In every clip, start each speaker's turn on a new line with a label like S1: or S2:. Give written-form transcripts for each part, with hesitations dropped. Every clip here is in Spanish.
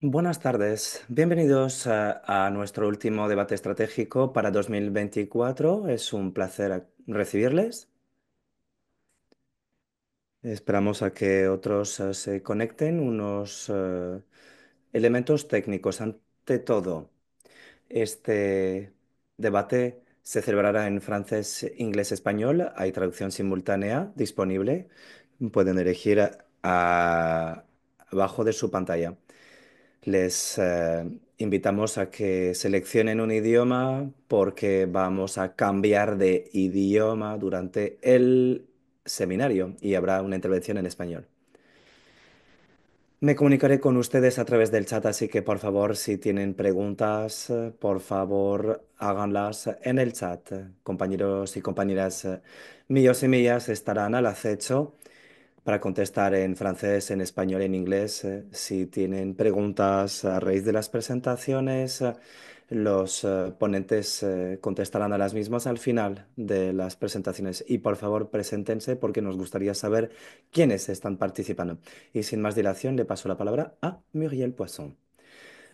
S1: Buenas tardes, bienvenidos a nuestro último debate estratégico para 2024. Es un placer recibirles. Esperamos a que otros se conecten. Unos elementos técnicos. Ante todo, este debate se celebrará en francés, inglés, español. Hay traducción simultánea disponible. Pueden elegir abajo de su pantalla. Les invitamos a que seleccionen un idioma porque vamos a cambiar de idioma durante el seminario y habrá una intervención en español. Me comunicaré con ustedes a través del chat, así que por favor, si tienen preguntas, por favor, háganlas en el chat. Compañeros y compañeras míos y mías estarán al acecho para contestar en francés, en español, en inglés. Si tienen preguntas a raíz de las presentaciones, los ponentes contestarán a las mismas al final de las presentaciones. Y por favor, preséntense porque nos gustaría saber quiénes están participando. Y sin más dilación, le paso la palabra a Muriel Poisson.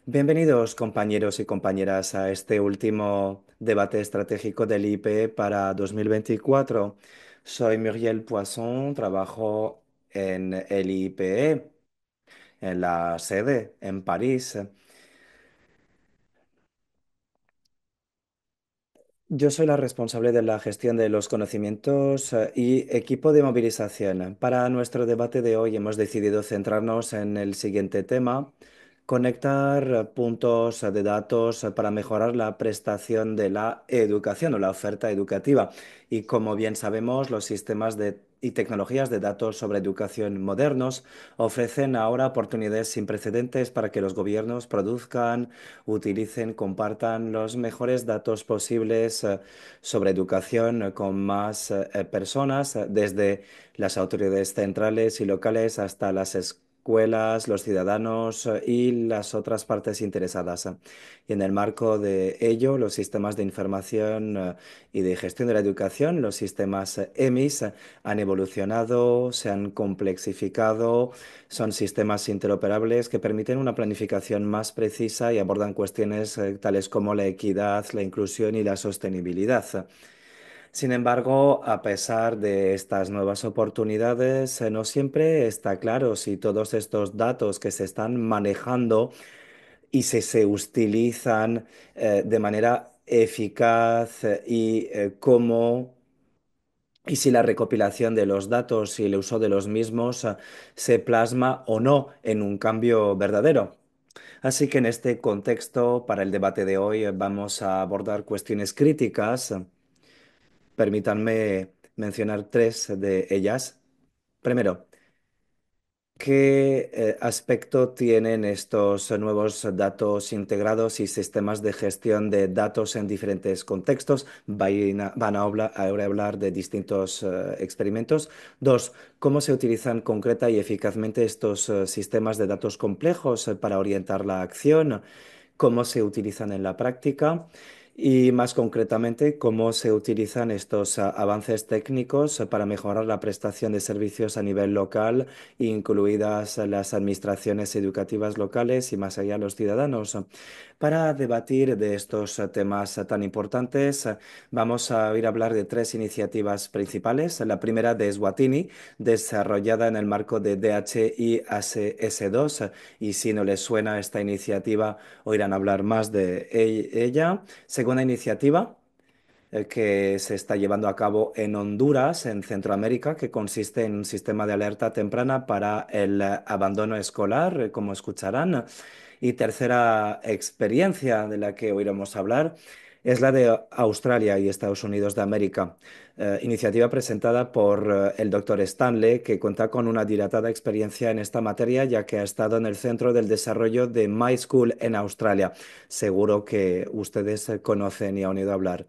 S1: Bienvenidos, compañeros y compañeras, a este último debate estratégico del IP para 2024. Soy Muriel Poisson, trabajo en el IPE, en la sede en París. Yo soy la responsable de la gestión de los conocimientos y equipo de movilización. Para nuestro debate de hoy hemos decidido centrarnos en el siguiente tema: conectar puntos de datos para mejorar la prestación de la educación o la oferta educativa. Y como bien sabemos, los sistemas y tecnologías de datos sobre educación modernos ofrecen ahora oportunidades sin precedentes para que los gobiernos produzcan, utilicen, compartan los mejores datos posibles sobre educación con más personas, desde las autoridades centrales y locales hasta las escuelas, los ciudadanos y las otras partes interesadas. Y en el marco de ello, los sistemas de información y de gestión de la educación, los sistemas EMIS, han evolucionado, se han complexificado, son sistemas interoperables que permiten una planificación más precisa y abordan cuestiones tales como la equidad, la inclusión y la sostenibilidad. Sin embargo, a pesar de estas nuevas oportunidades, no siempre está claro si todos estos datos que se están manejando y si se utilizan de manera eficaz y cómo y si la recopilación de los datos y el uso de los mismos se plasma o no en un cambio verdadero. Así que en este contexto, para el debate de hoy, vamos a abordar cuestiones críticas. Permítanme mencionar tres de ellas. Primero, ¿qué aspecto tienen estos nuevos datos integrados y sistemas de gestión de datos en diferentes contextos? Van a ahora hablar de distintos experimentos. Dos, ¿cómo se utilizan concreta y eficazmente estos sistemas de datos complejos para orientar la acción? ¿Cómo se utilizan en la práctica? Y más concretamente, cómo se utilizan estos avances técnicos para mejorar la prestación de servicios a nivel local, incluidas las administraciones educativas locales y más allá los ciudadanos. Para debatir de estos temas tan importantes, vamos a ir a hablar de tres iniciativas principales. La primera de Eswatini, desarrollada en el marco de DHIAS2, y si no les suena esta iniciativa, oirán hablar más de ella. Segunda iniciativa que se está llevando a cabo en Honduras, en Centroamérica, que consiste en un sistema de alerta temprana para el abandono escolar, como escucharán. Y tercera experiencia de la que oiremos hablar es la de Australia y Estados Unidos de América, iniciativa presentada por el doctor Stanley, que cuenta con una dilatada experiencia en esta materia, ya que ha estado en el centro del desarrollo de My School en Australia. Seguro que ustedes conocen y han oído hablar.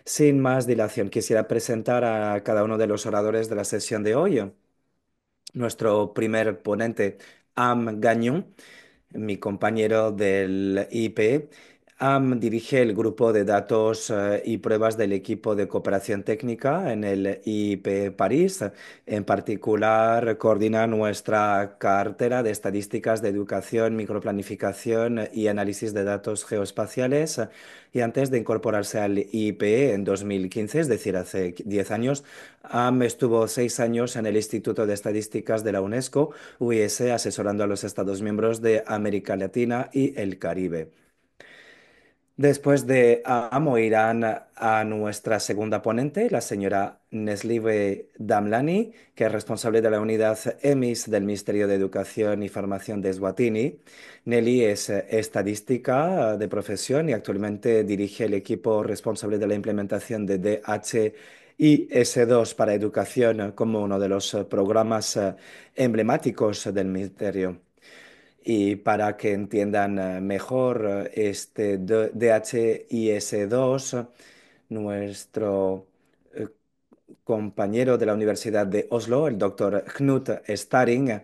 S1: Sin más dilación, quisiera presentar a cada uno de los oradores de la sesión de hoy. Nuestro primer ponente, Am Gagnon, mi compañero del IP, Dirige el grupo de datos y pruebas del equipo de cooperación técnica en el IIP París. En particular, coordina nuestra cartera de estadísticas de educación, microplanificación y análisis de datos geoespaciales. Y antes de incorporarse al IIP en 2015, es decir, hace 10 años, estuvo 6 años en el Instituto de Estadísticas de la UNESCO, UIS, asesorando a los Estados miembros de América Latina y el Caribe. Después de Amo irán a nuestra segunda ponente, la señora Neslive Damlani, que es responsable de la unidad EMIS del Ministerio de Educación y Formación de Eswatini. Nelly es estadística de profesión y actualmente dirige el equipo responsable de la implementación de DHIS2 para educación como uno de los programas emblemáticos del Ministerio. Y para que entiendan mejor este DHIS2, nuestro eh, compañero de la Universidad de Oslo, el doctor Knut Staring,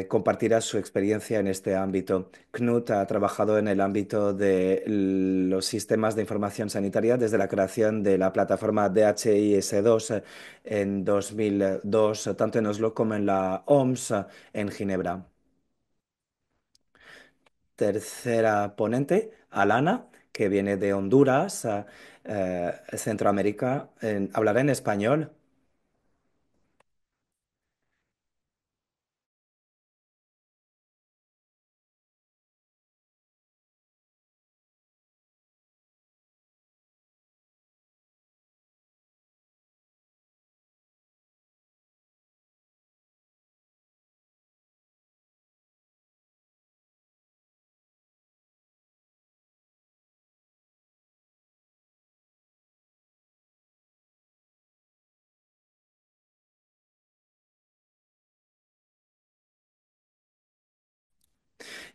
S1: compartirá su experiencia en este ámbito. Knut ha trabajado en el ámbito de los sistemas de información sanitaria desde la creación de la plataforma DHIS2 en 2002, tanto en Oslo como en la OMS en Ginebra. Tercera ponente, Alana, que viene de Honduras, Centroamérica, hablará en español.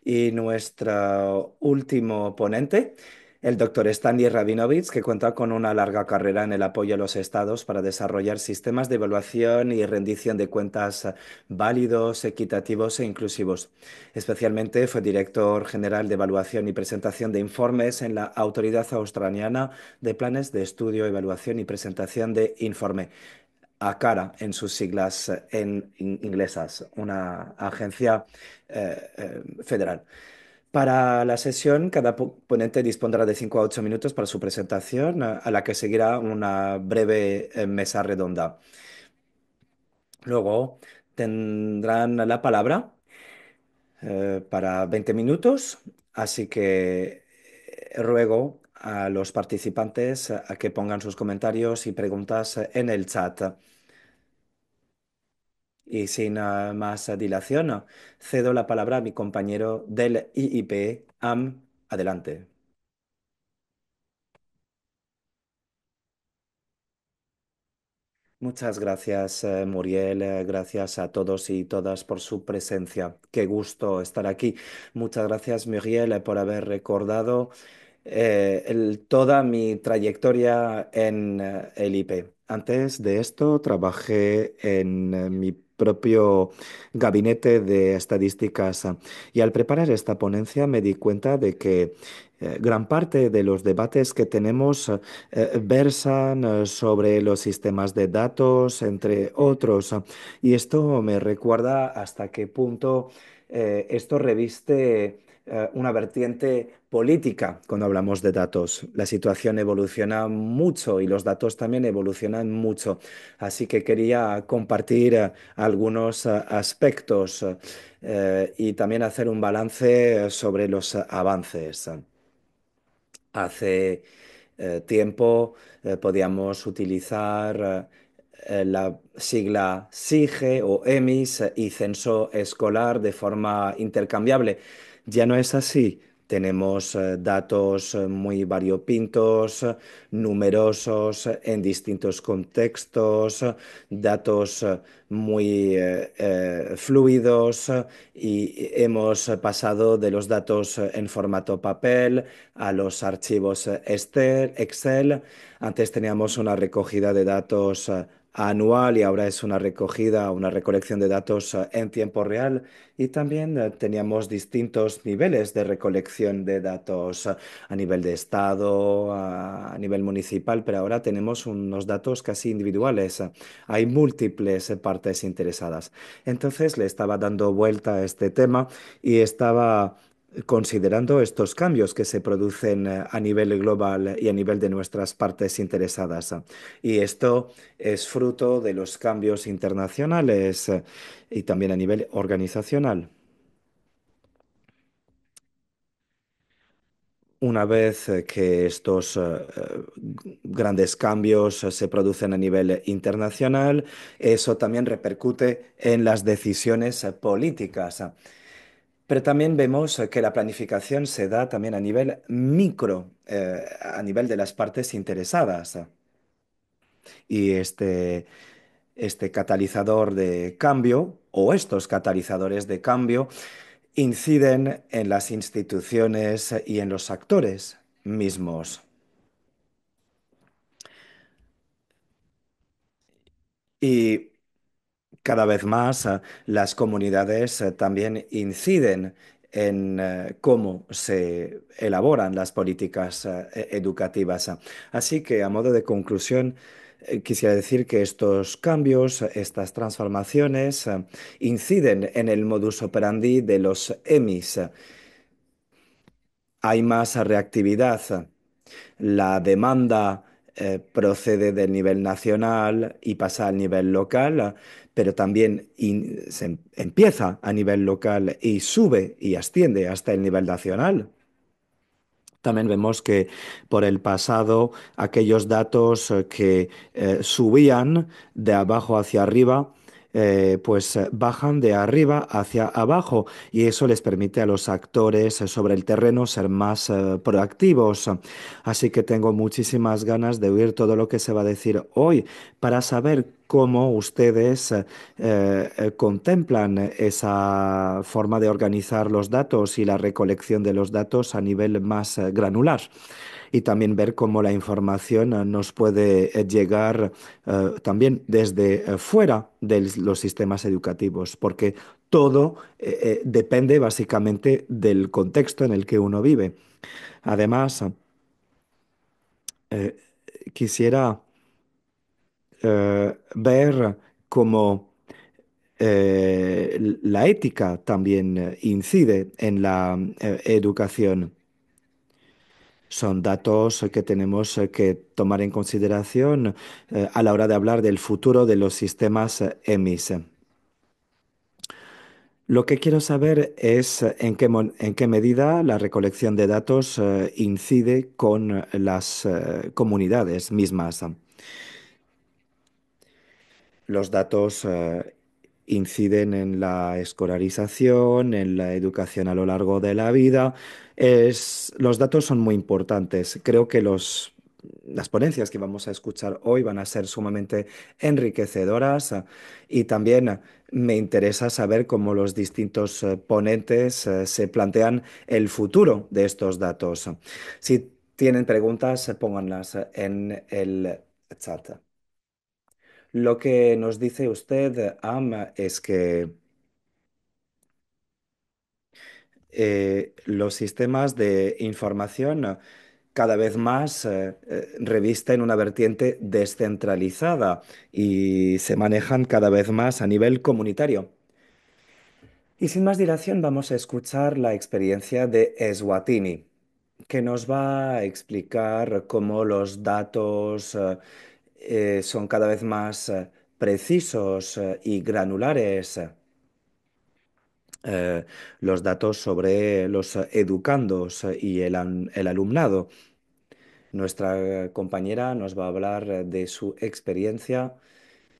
S1: Y nuestro último ponente, el doctor Stanley Rabinovich, que cuenta con una larga carrera en el apoyo a los estados para desarrollar sistemas de evaluación y rendición de cuentas válidos, equitativos e inclusivos. Especialmente fue director general de evaluación y presentación de informes en la Autoridad Australiana de Planes de Estudio, Evaluación y Presentación de Informe. ACARA en sus siglas inglesas, una agencia federal. Para la sesión, cada ponente dispondrá de 5 a 8 minutos para su presentación, a la que seguirá una breve mesa redonda. Luego tendrán la palabra para 20 minutos, así que ruego a los participantes a que pongan sus comentarios y preguntas en el chat. Y sin más dilación, cedo la palabra a mi compañero del IIP, Am. Adelante. Muchas gracias, Muriel. Gracias a todos y todas por su presencia. Qué gusto estar aquí. Muchas gracias, Muriel, por haber recordado toda mi trayectoria en el IP. Antes de esto, trabajé en mi propio gabinete de estadísticas y al preparar esta ponencia me di cuenta de que gran parte de los debates que tenemos versan sobre los sistemas de datos, entre otros. Y esto me recuerda hasta qué punto esto reviste una vertiente política cuando hablamos de datos. La situación evoluciona mucho y los datos también evolucionan mucho. Así que quería compartir algunos aspectos y también hacer un balance sobre los avances. Hace tiempo podíamos utilizar la sigla SIGE o EMIS y censo escolar de forma intercambiable. Ya no es así. Tenemos datos muy variopintos, numerosos en distintos contextos, datos muy fluidos y hemos pasado de los datos en formato papel a los archivos Excel. Antes teníamos una recogida de datos anual y ahora es una recogida, una recolección de datos en tiempo real. Y también teníamos distintos niveles de recolección de datos a nivel de estado, a nivel municipal, pero ahora tenemos unos datos casi individuales. Hay múltiples partes interesadas. Entonces le estaba dando vuelta a este tema y estaba considerando estos cambios que se producen a nivel global y a nivel de nuestras partes interesadas. Y esto es fruto de los cambios internacionales y también a nivel organizacional. Una vez que estos grandes cambios se producen a nivel internacional, eso también repercute en las decisiones políticas. Pero también vemos que la planificación se da también a nivel micro, a nivel de las partes interesadas. Y este catalizador de cambio o estos catalizadores de cambio inciden en las instituciones y en los actores mismos. Y cada vez más las comunidades también inciden en cómo se elaboran las políticas educativas. Así que, a modo de conclusión, quisiera decir que estos cambios, estas transformaciones, inciden en el modus operandi de los EMIs. Hay más reactividad. La demanda procede del nivel nacional y pasa al nivel local, pero también empieza a nivel local y sube y asciende hasta el nivel nacional. También vemos que por el pasado aquellos datos que subían de abajo hacia arriba, pues bajan de arriba hacia abajo y eso les permite a los actores sobre el terreno ser más proactivos. Así que tengo muchísimas ganas de oír todo lo que se va a decir hoy para saber cómo ustedes contemplan esa forma de organizar los datos y la recolección de los datos a nivel más granular y también ver cómo la información nos puede llegar también desde fuera de los sistemas educativos, porque todo depende básicamente del contexto en el que uno vive. Además, eh, quisiera ver cómo la ética también incide en la educación. Son datos que tenemos que tomar en consideración a la hora de hablar del futuro de los sistemas EMIS. Lo que quiero saber es en qué medida la recolección de datos incide con las comunidades mismas. Los datos inciden en la escolarización, en la educación a lo largo de la vida. Los datos son muy importantes. Creo que las ponencias que vamos a escuchar hoy van a ser sumamente enriquecedoras y también me interesa saber cómo los distintos ponentes se plantean el futuro de estos datos. Si tienen preguntas, pónganlas en el chat. Lo que nos dice usted, Am, es que los sistemas de información cada vez más revisten una vertiente descentralizada y se manejan cada vez más a nivel comunitario. Y sin más dilación, vamos a escuchar la experiencia de Eswatini, que nos va a explicar cómo los datos son cada vez más precisos y granulares, eh, los datos sobre los educandos y el alumnado. Nuestra compañera nos va a hablar de su experiencia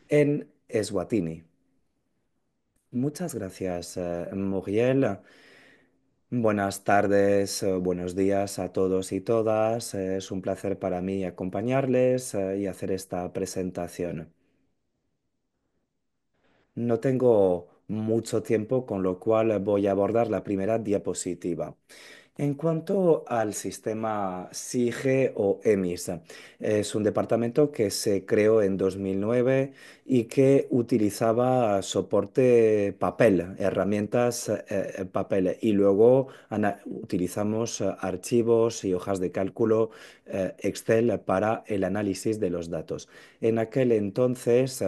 S1: en Eswatini. Muchas gracias, Muriel. Buenas tardes, buenos días a todos y todas. Es un placer para mí acompañarles y hacer esta presentación. No tengo mucho tiempo, con lo cual voy a abordar la primera diapositiva. En cuanto al sistema SIGE o EMIS, es un departamento que se creó en 2009 y que utilizaba soporte papel, herramientas papel, y luego utilizamos archivos y hojas de cálculo Excel para el análisis de los datos. En aquel entonces,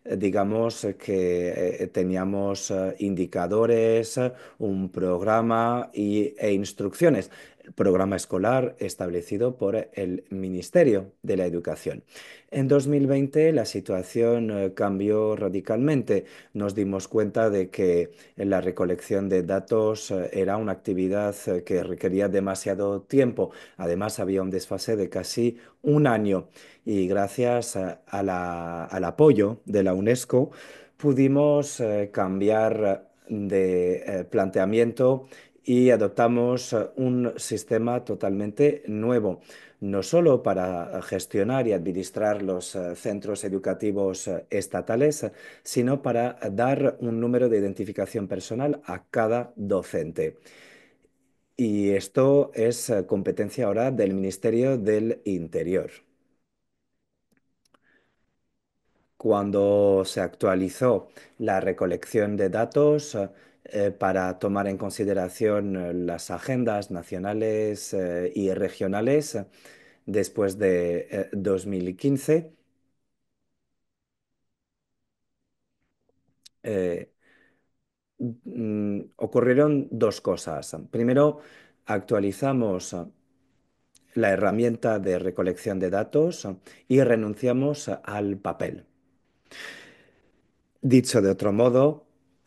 S1: digamos que teníamos indicadores, un programa e instrucciones. El programa escolar establecido por el Ministerio de la Educación. En 2020 la situación cambió radicalmente. Nos dimos cuenta de que la recolección de datos era una actividad que requería demasiado tiempo. Además, había un desfase de casi un año y gracias al apoyo de la UNESCO pudimos cambiar de planteamiento y adoptamos un sistema totalmente nuevo, no solo para gestionar y administrar los centros educativos estatales, sino para dar un número de identificación personal a cada docente. Y esto es competencia ahora del Ministerio del Interior. Cuando se actualizó la recolección de datos para tomar en consideración las agendas nacionales y regionales después de 2015, eh, ocurrieron dos cosas. Primero, actualizamos la herramienta de recolección de datos y renunciamos al papel. Dicho de otro modo,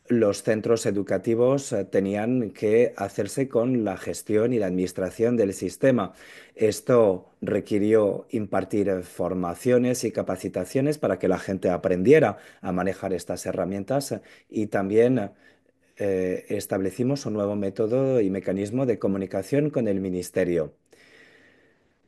S1: los centros educativos tenían que hacerse con la gestión y la administración del sistema. Esto requirió impartir formaciones y capacitaciones para que la gente aprendiera a manejar estas herramientas y también establecimos un nuevo método y mecanismo de comunicación con el ministerio.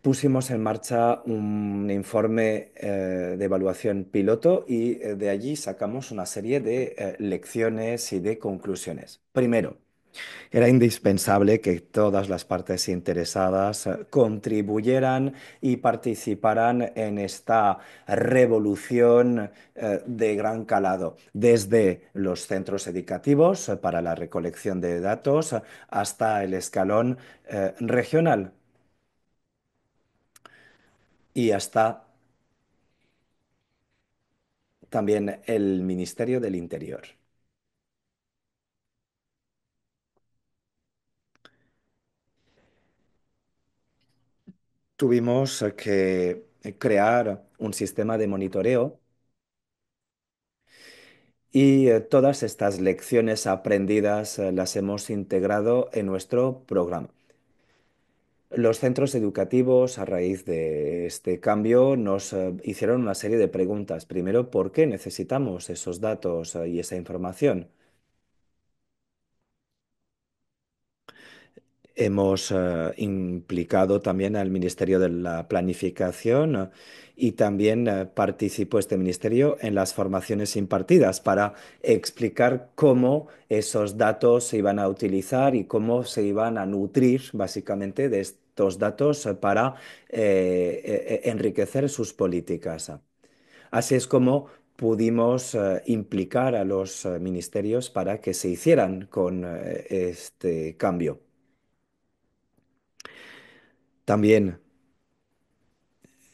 S1: Pusimos en marcha un informe de evaluación piloto y de allí sacamos una serie de lecciones y de conclusiones. Primero, era indispensable que todas las partes interesadas contribuyeran y participaran en esta revolución de gran calado, desde los centros educativos para la recolección de datos hasta el escalón regional y hasta también el Ministerio del Interior. Tuvimos que crear un sistema de monitoreo y todas estas lecciones aprendidas las hemos integrado en nuestro programa. Los centros educativos, a raíz de este cambio, nos hicieron una serie de preguntas. Primero, ¿por qué necesitamos esos datos y esa información? Hemos implicado también al Ministerio de la Planificación y también participó este ministerio en las formaciones impartidas para explicar cómo esos datos se iban a utilizar y cómo se iban a nutrir básicamente de estos datos para enriquecer sus políticas. Así es como pudimos implicar a los ministerios para que se hicieran con este cambio. También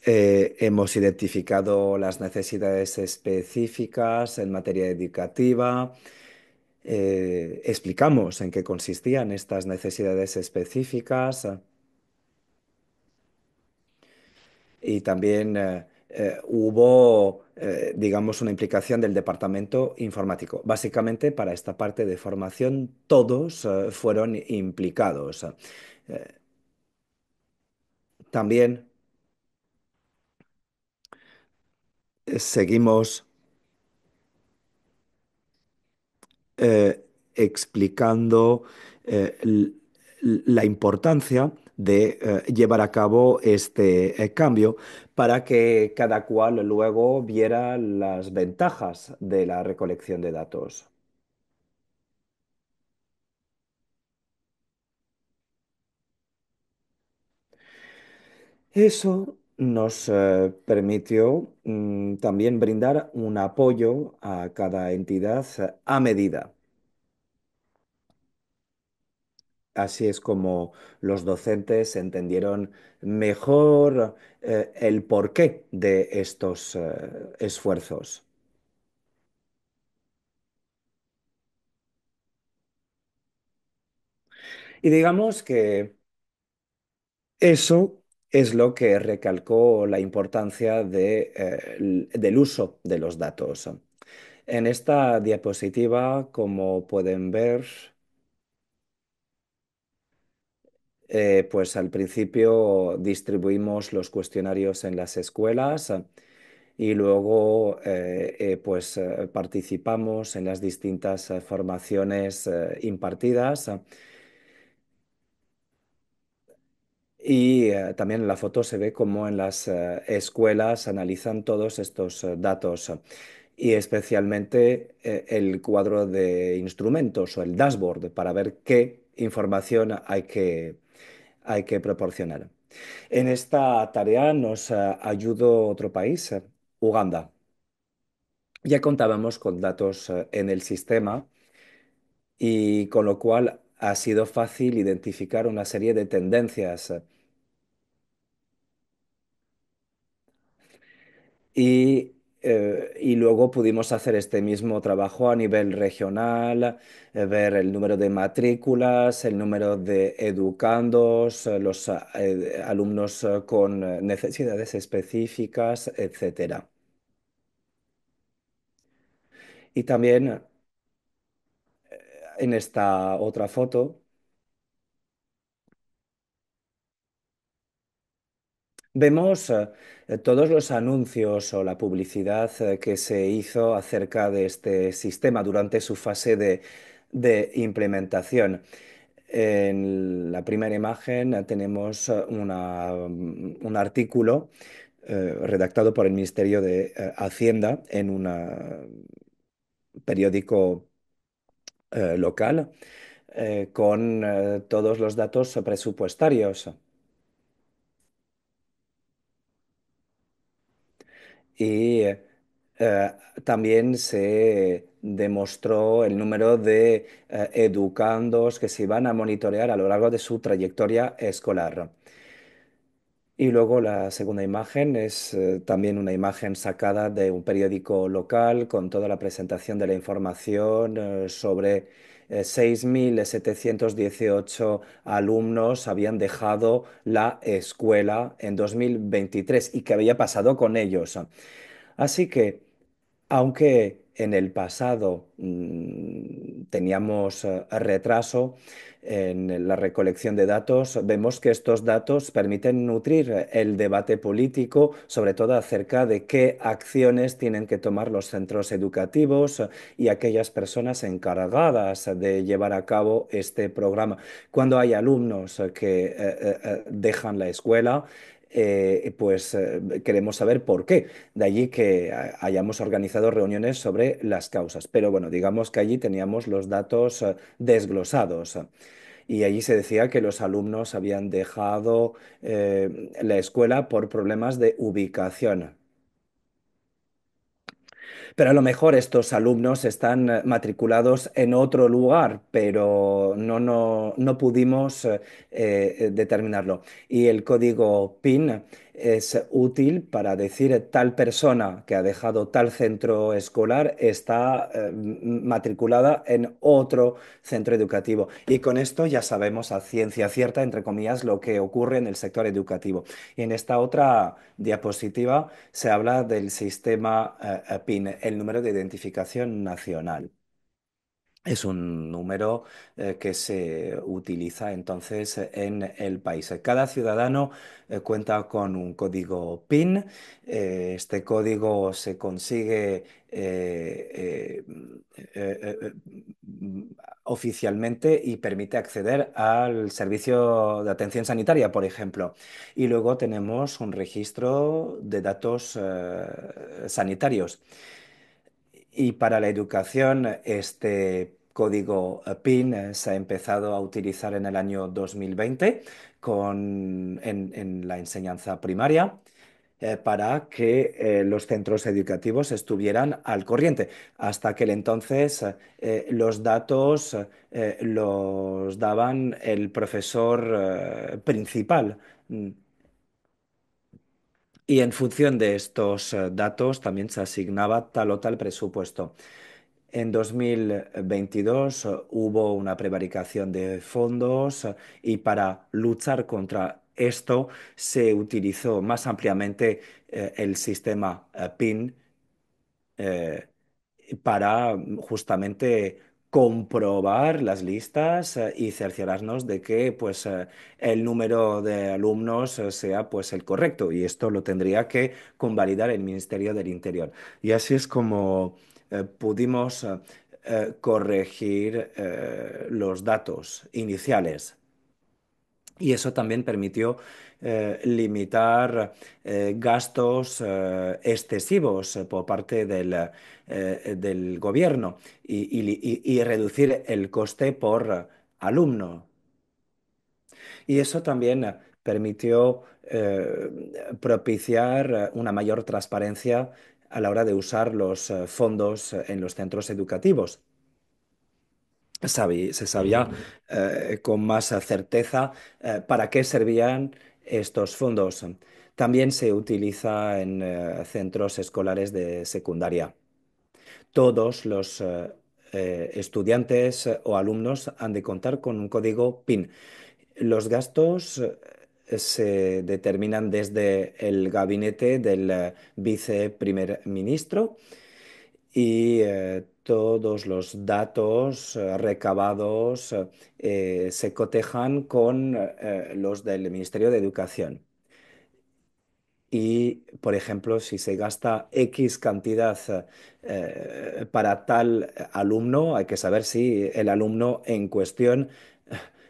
S1: hemos identificado las necesidades específicas en materia educativa, explicamos en qué consistían estas necesidades específicas y también hubo, digamos, una implicación del departamento informático. Básicamente, para esta parte de formación, todos fueron implicados. También seguimos explicando l- la importancia de llevar a cabo este cambio para que cada cual luego viera las ventajas de la recolección de datos. Eso nos permitió también brindar un apoyo a cada entidad a medida. Así es como los docentes entendieron mejor el porqué de estos esfuerzos. Y digamos que eso es lo que recalcó la importancia del uso de los datos. En esta diapositiva, como pueden ver, pues al principio distribuimos los cuestionarios en las escuelas y luego pues participamos en las distintas formaciones impartidas. Y también en la foto se ve cómo en las escuelas analizan todos estos datos y especialmente el cuadro de instrumentos o el dashboard para ver qué información hay que proporcionar. En esta tarea nos ayudó otro país, Uganda. Ya contábamos con datos en el sistema y con lo cual ha sido fácil identificar una serie de tendencias. Y luego pudimos hacer este mismo trabajo a nivel regional, ver el número de matrículas, el número de educandos, los alumnos con necesidades específicas, etcétera. Y también en esta otra foto vemos todos los anuncios o la publicidad que se hizo acerca de este sistema durante su fase de implementación. En la primera imagen tenemos un artículo redactado por el Ministerio de Hacienda en un periódico local con todos los datos presupuestarios. Y eh, también se demostró el número de educandos que se iban a monitorear a lo largo de su trayectoria escolar. Y luego la segunda imagen es también una imagen sacada de un periódico local con toda la presentación de la información sobre 6.718 alumnos habían dejado la escuela en 2023 y qué había pasado con ellos. Así que aunque en el pasado teníamos retraso en la recolección de datos, vemos que estos datos permiten nutrir el debate político, sobre todo acerca de qué acciones tienen que tomar los centros educativos y aquellas personas encargadas de llevar a cabo este programa. Cuando hay alumnos que dejan la escuela, pues queremos saber por qué. De allí que hayamos organizado reuniones sobre las causas. Pero bueno, digamos que allí teníamos los datos desglosados. Y allí se decía que los alumnos habían dejado la escuela por problemas de ubicación. Pero a lo mejor estos alumnos están matriculados en otro lugar, pero no pudimos determinarlo. Y el código PIN es útil para decir tal persona que ha dejado tal centro escolar está matriculada en otro centro educativo. Y con esto ya sabemos a ciencia cierta, entre comillas, lo que ocurre en el sector educativo. Y en esta otra diapositiva se habla del sistema PIN, el número de identificación nacional. Es un número que se utiliza entonces en el país. Cada ciudadano cuenta con un código PIN. Este código se consigue oficialmente y permite acceder al servicio de atención sanitaria, por ejemplo. Y luego tenemos un registro de datos sanitarios. Y para la educación, este código PIN se ha empezado a utilizar en el año 2020 en la enseñanza primaria para que los centros educativos estuvieran al corriente. Hasta aquel entonces los datos los daban el profesor principal. Mm. Y en función de estos datos también se asignaba tal o tal presupuesto. En 2022 hubo una prevaricación de fondos y para luchar contra esto se utilizó más ampliamente el sistema PIN eh, para justamente comprobar las listas y cerciorarnos de que pues, el número de alumnos sea pues, el correcto y esto lo tendría que convalidar el Ministerio del Interior. Y así es como pudimos corregir los datos iniciales y eso también permitió limitar gastos excesivos por parte del gobierno y reducir el coste por alumno. Y eso también permitió propiciar una mayor transparencia a la hora de usar los fondos en los centros educativos. Se sabía con más certeza para qué servían estos fondos. También se utiliza en centros escolares de secundaria. Todos los estudiantes o alumnos han de contar con un código PIN. Los gastos se determinan desde el gabinete del viceprimer ministro y todos los datos recabados se cotejan con los del Ministerio de Educación. Y, por ejemplo, si se gasta X cantidad para tal alumno, hay que saber si el alumno en cuestión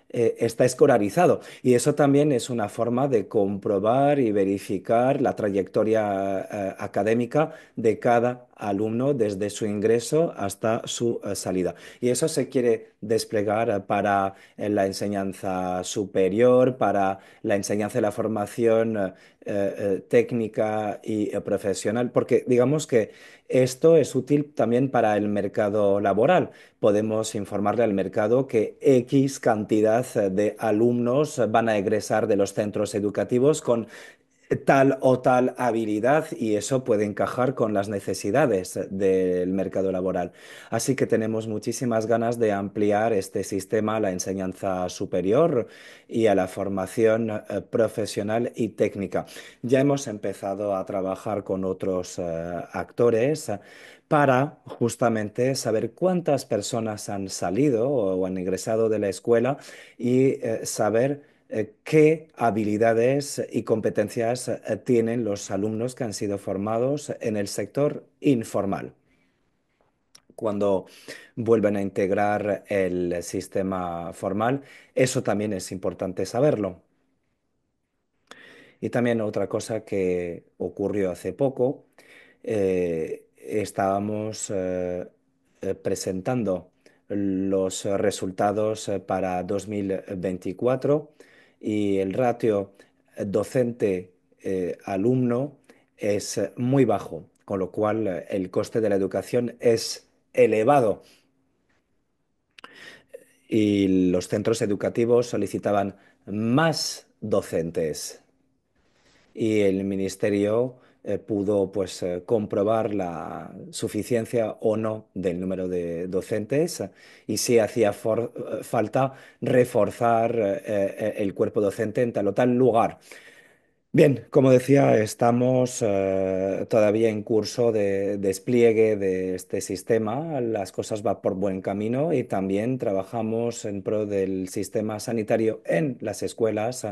S1: está escolarizado. Y eso también es una forma de comprobar y verificar la trayectoria académica de cada alumno desde su ingreso hasta su salida. Y eso se quiere desplegar para la enseñanza superior, para la enseñanza y la formación técnica y profesional, porque digamos que esto es útil también para el mercado laboral. Podemos informarle al mercado que X cantidad de alumnos van a egresar de los centros educativos con tal o tal habilidad y eso puede encajar con las necesidades del mercado laboral. Así que tenemos muchísimas ganas de ampliar este sistema a la enseñanza superior y a la formación profesional y técnica. Ya hemos empezado a trabajar con otros actores para justamente saber cuántas personas han salido o han ingresado de la escuela y saber qué habilidades y competencias tienen los alumnos que han sido formados en el sector informal. Cuando vuelven a integrar el sistema formal, eso también es importante saberlo. Y también otra cosa que ocurrió hace poco, estábamos presentando los resultados para 2024 y el ratio docente-alumno es muy bajo, con lo cual el coste de la educación es elevado y los centros educativos solicitaban más docentes y el ministerio pudo pues comprobar la suficiencia o no del número de docentes y si hacía falta reforzar el cuerpo docente en tal o tal lugar. Bien, como decía, estamos todavía en curso de despliegue de este sistema. Las cosas van por buen camino y también trabajamos en pro del sistema sanitario en las escuelas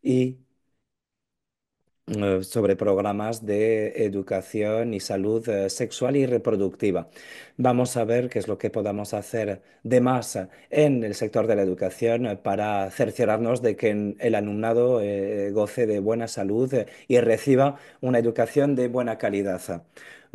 S1: y sobre programas de educación y salud sexual y reproductiva. Vamos a ver qué es lo que podamos hacer de más en el sector de la educación para cerciorarnos de que el alumnado goce de buena salud y reciba una educación de buena calidad.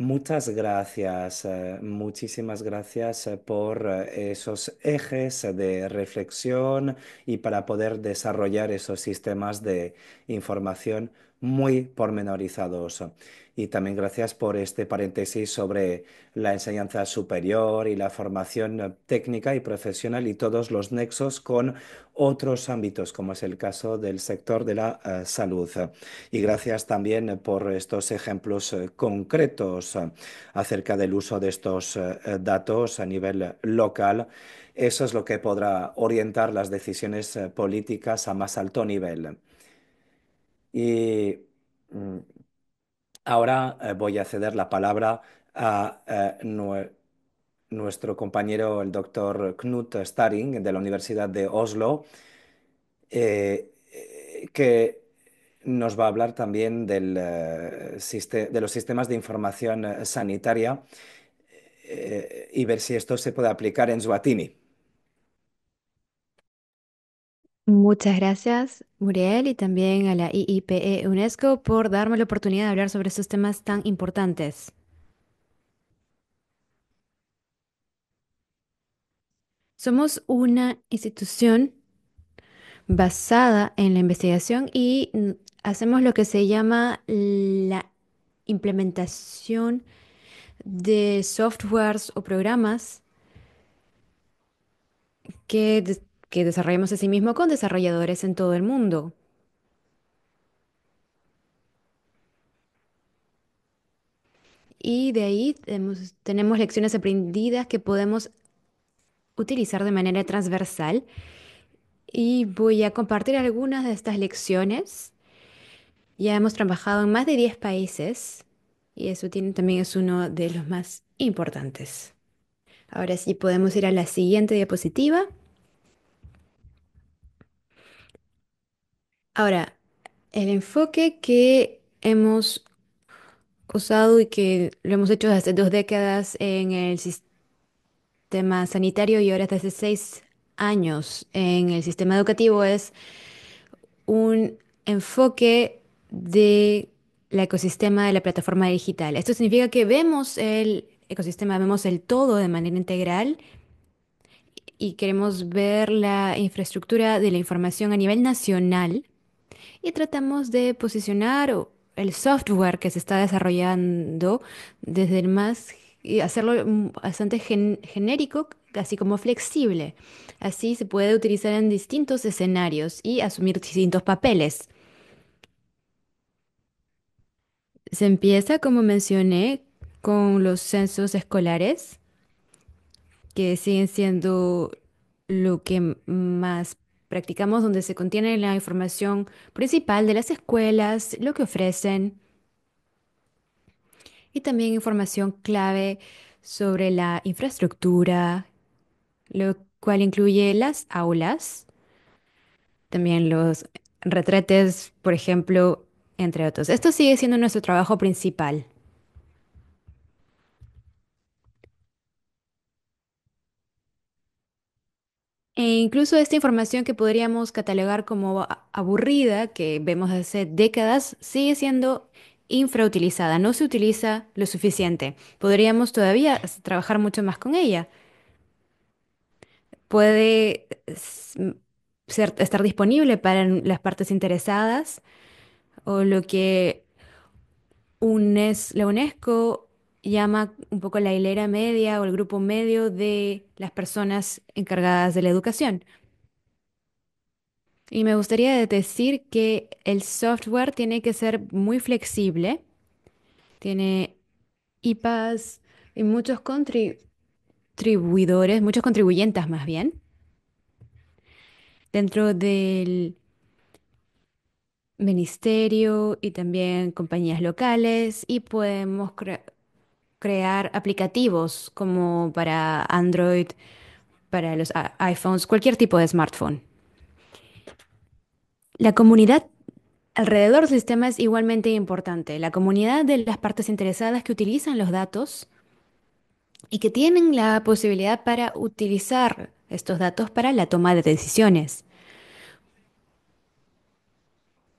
S1: Muchas gracias, muchísimas gracias por esos ejes de reflexión y para poder desarrollar esos sistemas de información muy pormenorizados. Y también gracias por este paréntesis sobre la enseñanza superior y la formación técnica y profesional y todos los nexos con otros ámbitos, como es el caso del sector de la salud. Y gracias también por estos ejemplos concretos acerca del uso de estos datos a nivel local. Eso es lo que podrá orientar las decisiones políticas a más alto nivel. Y mm, ahora voy a ceder la palabra a nuestro compañero, el doctor Knut Staring, de la Universidad de Oslo, que nos va a hablar también de los sistemas de información sanitaria y ver si esto se puede aplicar en Swatini.
S2: Muchas gracias, Muriel, y también a la IIPE UNESCO por darme la oportunidad de hablar sobre estos temas tan importantes. Somos una institución basada en la investigación y hacemos lo que se llama la implementación de softwares o programas que, que desarrollamos asimismo con desarrolladores en todo el mundo. Y de ahí tenemos lecciones aprendidas que podemos utilizar de manera transversal y voy a compartir algunas de estas lecciones. Ya hemos trabajado en más de 10 países y eso también es uno de los más importantes. Ahora sí podemos ir a la siguiente diapositiva. Ahora, el enfoque que hemos usado y que lo hemos hecho desde 2 décadas en el sistema sanitario y ahora desde hace 6 años en el sistema educativo es un enfoque de la ecosistema de la plataforma digital. Esto significa que vemos el ecosistema, vemos el todo de manera integral y queremos ver la infraestructura de la información a nivel nacional y tratamos de posicionar el software que se está desarrollando desde el más y hacerlo bastante genérico, así como flexible. Así se puede utilizar en distintos escenarios y asumir distintos papeles. Se empieza, como mencioné, con los censos escolares, que siguen siendo lo que más practicamos, donde se contiene la información principal de las escuelas, lo que ofrecen, y también información clave sobre la infraestructura, lo cual incluye las aulas, también los retretes, por ejemplo, entre otros. Esto sigue siendo nuestro trabajo principal. E incluso esta información que podríamos catalogar como aburrida, que vemos hace décadas, sigue siendo infrautilizada, no se utiliza lo suficiente. Podríamos todavía trabajar mucho más con ella. Puede estar disponible para las partes interesadas o lo que la UNESCO llama un poco la hilera media o el grupo medio de las personas encargadas de la educación. Y me gustaría decir que el software tiene que ser muy flexible, tiene IPAs y muchos contribuidores, muchos contribuyentes más bien, dentro del ministerio y también compañías locales y podemos crear aplicativos como para Android, para los iPhones, cualquier tipo de smartphone. La comunidad alrededor del sistema es igualmente importante. La comunidad de las partes interesadas que utilizan los datos y que tienen la posibilidad para utilizar estos datos para la toma de decisiones.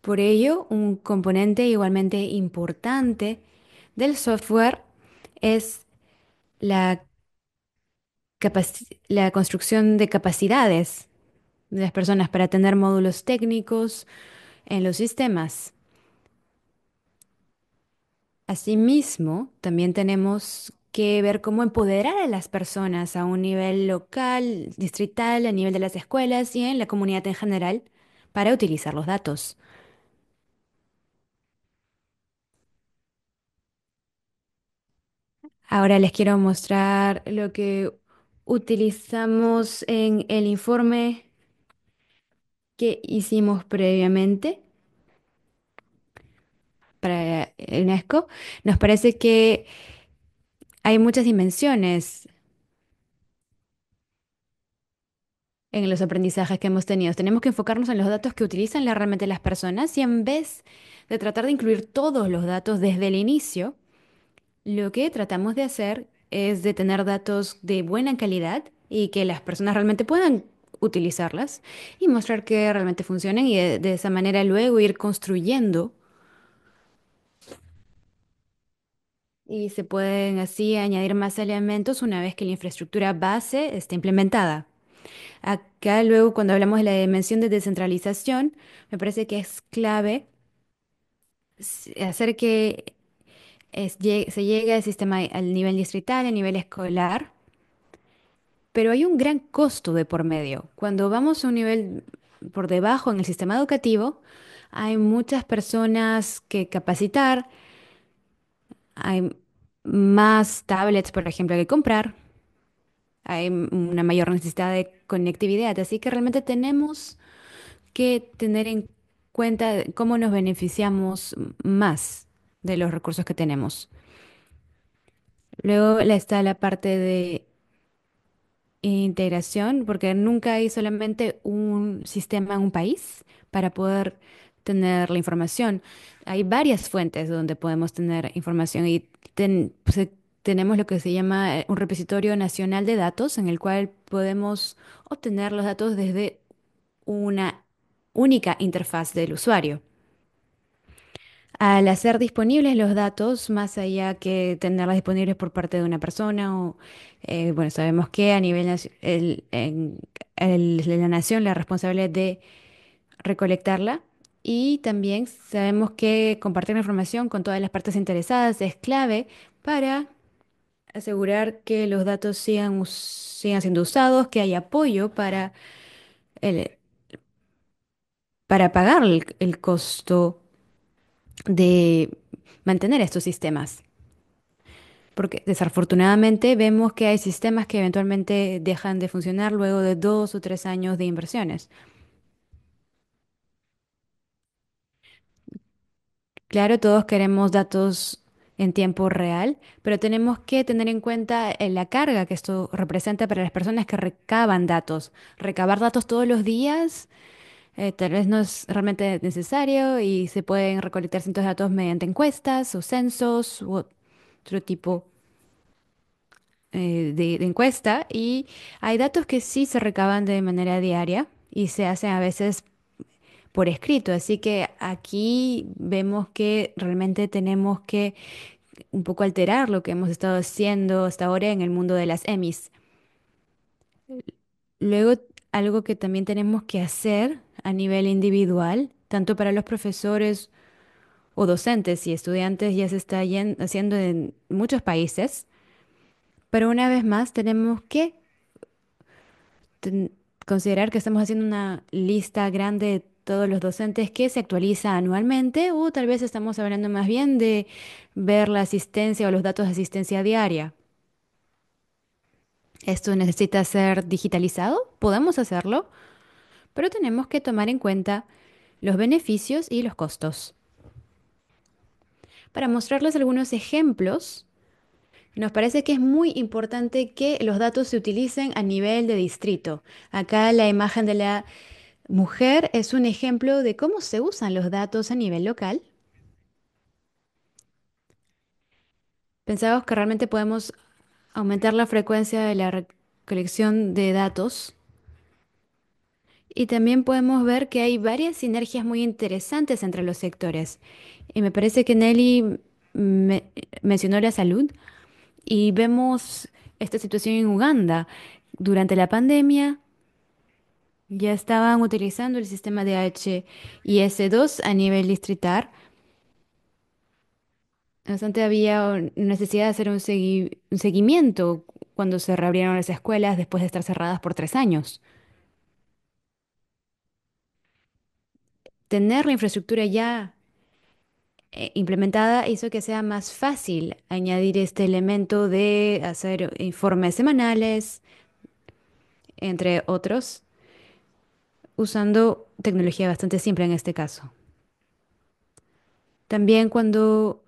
S2: Por ello, un componente igualmente importante del software es la, la construcción de capacidades de las personas para tener módulos técnicos en los sistemas. Asimismo, también tenemos que ver cómo empoderar a las personas a un nivel local, distrital, a nivel de las escuelas y en la comunidad en general para utilizar los datos. Ahora les quiero mostrar lo que utilizamos en el informe que hicimos previamente para UNESCO. Nos parece que hay muchas dimensiones en los aprendizajes que hemos tenido. Tenemos que enfocarnos en los datos que utilizan realmente las personas y en vez de tratar de incluir todos los datos desde el inicio, lo que tratamos de hacer es de tener datos de buena calidad y que las personas realmente puedan utilizarlas y mostrar que realmente funcionan y de esa manera luego ir construyendo y se pueden así añadir más elementos una vez que la infraestructura base esté implementada. Acá luego cuando hablamos de la dimensión de descentralización, me parece que es clave hacer que se llegue al sistema al nivel distrital, a nivel escolar, pero hay un gran costo de por medio. Cuando vamos a un nivel por debajo en el sistema educativo, hay muchas personas que capacitar, hay más tablets, por ejemplo, que comprar, hay una mayor necesidad de conectividad, así que realmente tenemos que tener en cuenta cómo nos beneficiamos más de los recursos que tenemos. Luego está la parte de integración, porque nunca hay solamente un sistema en un país para poder tener la información. Hay varias fuentes donde podemos tener información y tenemos lo que se llama un repositorio nacional de datos en el cual podemos obtener los datos desde una única interfaz del usuario. Al hacer disponibles los datos, más allá que tenerlas disponibles por parte de una persona, o bueno, sabemos que a nivel la nación la responsable de recolectarla y también sabemos que compartir la información con todas las partes interesadas es clave para asegurar que los datos sigan siendo usados, que haya apoyo el- para pagar el costo de mantener estos sistemas. Porque desafortunadamente vemos que hay sistemas que eventualmente dejan de funcionar luego de 2 o 3 años de inversiones. Claro, todos queremos datos en tiempo real, pero tenemos que tener en cuenta la carga que esto representa para las personas que recaban datos. Recabar datos todos los días tal vez no es realmente necesario y se pueden recolectar cientos de datos mediante encuestas o censos u otro tipo de encuesta y hay datos que sí se recaban de manera diaria y se hacen a veces por escrito, así que aquí vemos que realmente tenemos que un poco alterar lo que hemos estado haciendo hasta ahora en el mundo de las EMIs. Luego, algo que también tenemos que hacer a nivel individual, tanto para los profesores o docentes y estudiantes, ya se está haciendo en muchos países, pero una vez más tenemos que ten- considerar que estamos haciendo una lista grande de todos los docentes que se actualiza anualmente o tal vez estamos hablando más bien de ver la asistencia o los datos de asistencia diaria. Esto necesita ser digitalizado, podemos hacerlo, pero tenemos que tomar en cuenta los beneficios y los costos. Para mostrarles algunos ejemplos, nos parece que es muy importante que los datos se utilicen a nivel de distrito. Acá la imagen de la mujer es un ejemplo de cómo se usan los datos a nivel local. Pensamos que realmente podemos aumentar la frecuencia de la recolección de datos y también podemos ver que hay varias sinergias muy interesantes entre los sectores. Y me parece que Nelly me- mencionó la salud. Y vemos esta situación en Uganda. Durante la pandemia ya estaban utilizando el sistema de HIS-2 a nivel distrital. No obstante, había necesidad de hacer un seguimiento cuando se reabrieron las escuelas después de estar cerradas por 3 años. Tener la infraestructura ya implementada hizo que sea más fácil añadir este elemento de hacer informes semanales, entre otros, usando tecnología bastante simple en este caso. También cuando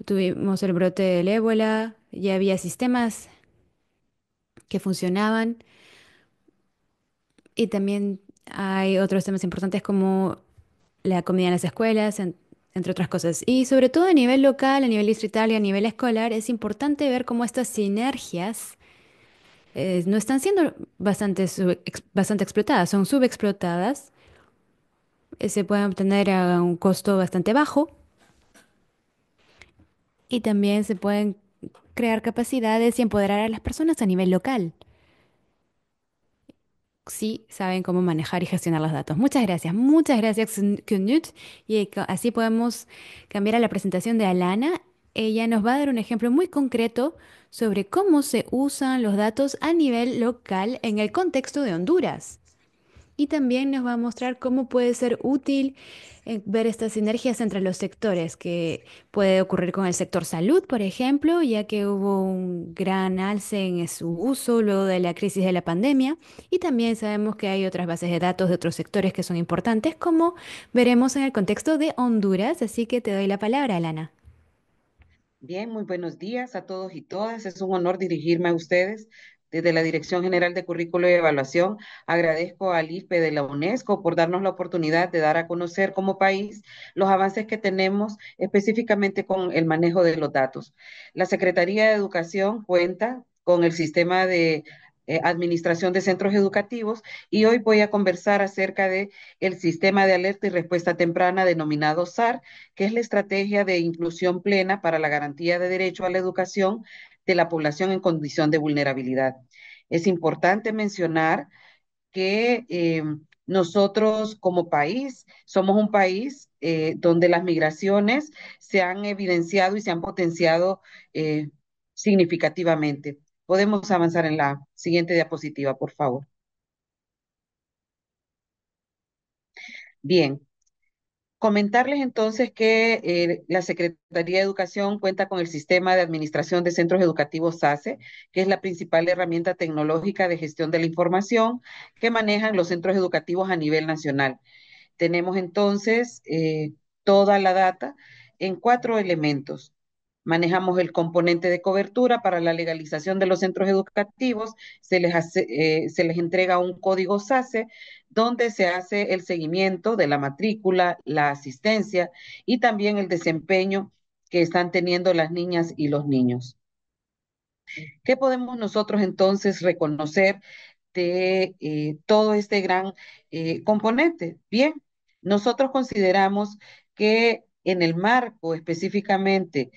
S2: tuvimos el brote del ébola, ya había sistemas que funcionaban y también hay otros temas importantes como la comida en las escuelas, entre otras cosas. Y sobre todo a nivel local, a nivel distrital y a nivel escolar, es importante ver cómo estas sinergias no están siendo bastante explotadas, son subexplotadas, se pueden obtener a un costo bastante bajo y también se pueden crear capacidades y empoderar a las personas a nivel local. Sí saben cómo manejar y gestionar los datos. Muchas gracias, Knut. Y así podemos cambiar a la presentación de Alana. Ella nos va a dar un ejemplo muy concreto sobre cómo se usan los datos a nivel local en el contexto de Honduras. Y también nos va a mostrar cómo puede ser útil ver estas sinergias entre los sectores, que puede ocurrir con el sector salud, por ejemplo, ya que hubo un gran alce en su uso luego de la crisis de la pandemia. Y también sabemos que hay otras bases de datos de otros sectores que son importantes, como veremos en el contexto de Honduras. Así que te doy la palabra, Alana.
S3: Bien, muy buenos días a todos y todas. Es un honor dirigirme a ustedes desde la Dirección General de Currículo y Evaluación. Agradezco al IFE de la UNESCO por darnos la oportunidad de dar a conocer como país los avances que tenemos específicamente con el manejo de los datos. La Secretaría de Educación cuenta con el sistema de administración de centros educativos y hoy voy a conversar acerca de el sistema de alerta y respuesta temprana denominado SAR, que es la estrategia de inclusión plena para la garantía de derecho a la educación de la población en condición de vulnerabilidad. Es importante mencionar que nosotros como país somos un país donde las migraciones se han evidenciado y se han potenciado eh, significativamente. Podemos avanzar en la siguiente diapositiva, por favor. Bien, comentarles entonces que la Secretaría de Educación cuenta con el Sistema de Administración de Centros Educativos SACE, que es la principal herramienta tecnológica de gestión de la información que manejan los centros educativos a nivel nacional. Tenemos entonces toda la data en 4 elementos. Manejamos el componente de cobertura para la legalización de los centros educativos, se les entrega un código SACE donde se hace el seguimiento de la matrícula, la asistencia y también el desempeño que están teniendo las niñas y los niños. ¿Qué podemos nosotros entonces reconocer de todo este gran componente? Bien, nosotros consideramos que en el marco específicamente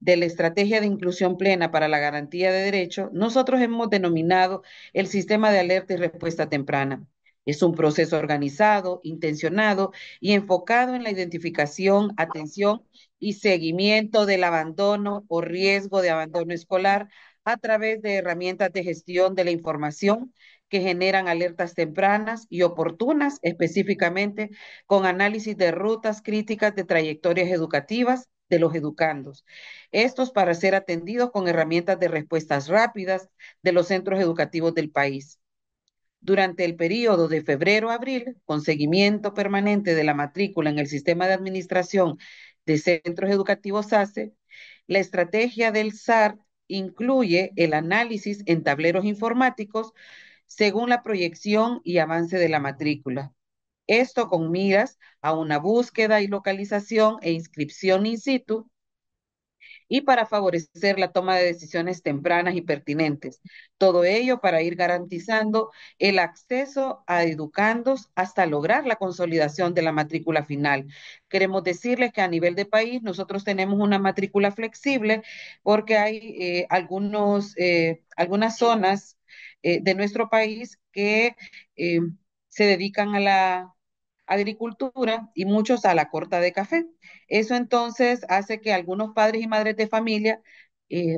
S3: de la estrategia de inclusión plena para la garantía de derechos, nosotros hemos denominado el sistema de alerta y respuesta temprana. Es un proceso organizado, intencionado y enfocado en la identificación, atención y seguimiento del abandono o riesgo de abandono escolar a través de herramientas de gestión de la información que generan alertas tempranas y oportunas, específicamente con análisis de rutas críticas de trayectorias educativas de los educandos. Estos para ser atendidos con herramientas de respuestas rápidas de los centros educativos del país. Durante el periodo de febrero a abril, con seguimiento permanente de la matrícula en el sistema de administración de centros educativos SACE, la estrategia del SAR incluye el análisis en tableros informáticos según la proyección y avance de la matrícula. Esto con miras a una búsqueda y localización e inscripción in situ y para favorecer la toma de decisiones tempranas y pertinentes. Todo ello para ir garantizando el acceso a educandos hasta lograr la consolidación de la matrícula final. Queremos decirles que a nivel de país nosotros tenemos una matrícula flexible porque hay algunas zonas de nuestro país que eh, se dedican a la agricultura y muchos a la corta de café. Eso entonces hace que algunos padres y madres de familia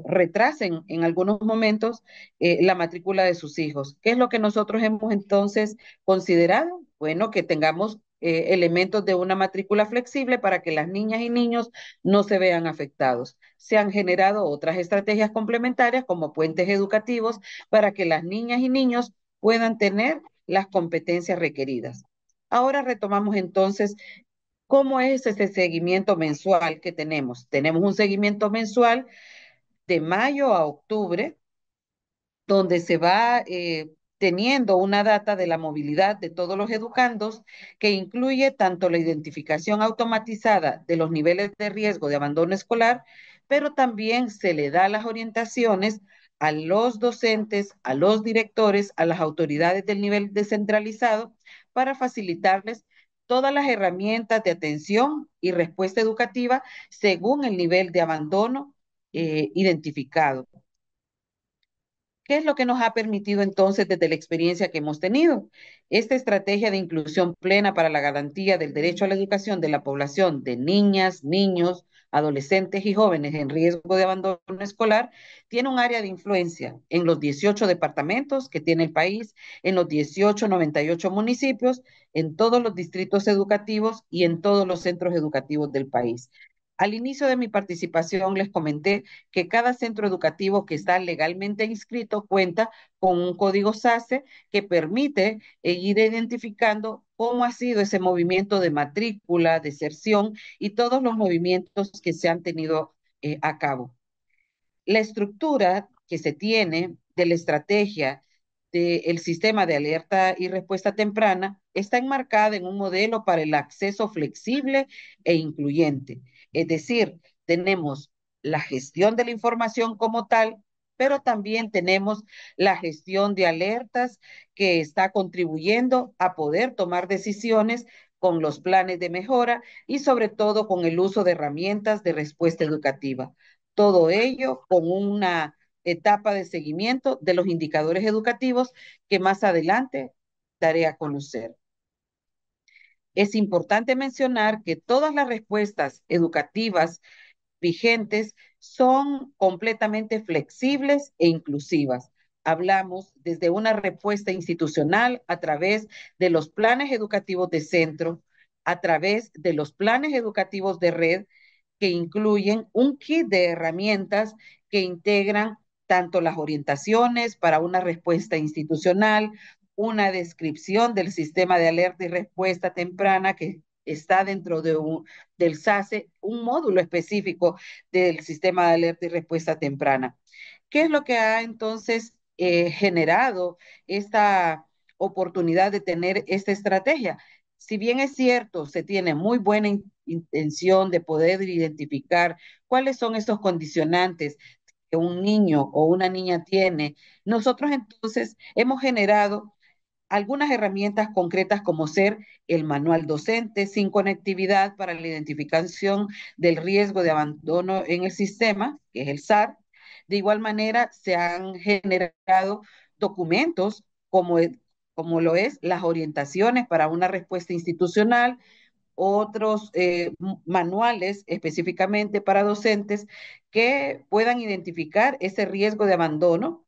S3: retrasen en algunos momentos la matrícula de sus hijos. ¿Qué es lo que nosotros hemos entonces considerado? Bueno, que tengamos elementos de una matrícula flexible para que las niñas y niños no se vean afectados. Se han generado otras estrategias complementarias como puentes educativos para que las niñas y niños puedan tener las competencias requeridas. Ahora retomamos entonces cómo es ese seguimiento mensual que tenemos. Tenemos un seguimiento mensual de mayo a octubre donde se va teniendo una data de la movilidad de todos los educandos que incluye tanto la identificación automatizada de los niveles de riesgo de abandono escolar, pero también se le da las orientaciones a los docentes, a los directores, a las autoridades del nivel descentralizado para facilitarles todas las herramientas de atención y respuesta educativa según el nivel de abandono identificado. ¿Qué es lo que nos ha permitido entonces desde la experiencia que hemos tenido? Esta estrategia de inclusión plena para la garantía del derecho a la educación de la población de niñas, niños, adolescentes y jóvenes en riesgo de abandono escolar tiene un área de influencia en los 18 departamentos que tiene el país, en los 98 municipios, en todos los distritos educativos y en todos los centros educativos del país. Al inicio de mi participación les comenté que cada centro educativo que está legalmente inscrito cuenta con un código SACE que permite ir identificando cómo ha sido ese movimiento de matrícula, deserción y todos los movimientos que se han tenido a cabo. La estructura que se tiene de la estrategia del sistema de alerta y respuesta temprana está enmarcada en un modelo para el acceso flexible e incluyente. Es decir, tenemos la gestión de la información como tal, pero también tenemos la gestión de alertas que está contribuyendo a poder tomar decisiones con los planes de mejora y sobre todo con el uso de herramientas de respuesta educativa. Todo ello con una etapa de seguimiento de los indicadores educativos que más adelante daré a conocer. Es importante mencionar que todas las respuestas educativas vigentes son completamente flexibles e inclusivas. Hablamos desde una respuesta institucional a través de los planes educativos de centro, a través de los planes educativos de red, que incluyen un kit de herramientas que integran tanto las orientaciones para una respuesta institucional, una descripción del sistema de alerta y respuesta temprana que está dentro del SACE, un módulo específico del sistema de alerta y respuesta temprana. ¿Qué es lo que ha entonces generado esta oportunidad de tener esta estrategia? Si bien es cierto, se tiene muy buena intención de poder identificar cuáles son esos condicionantes que un niño o una niña tiene, nosotros entonces hemos generado algunas herramientas concretas como ser el manual docente sin conectividad para la identificación del riesgo de abandono en el sistema, que es el SAR. De igual manera, se han generado documentos como lo es las orientaciones para una respuesta institucional, otros manuales específicamente para docentes que puedan identificar ese riesgo de abandono,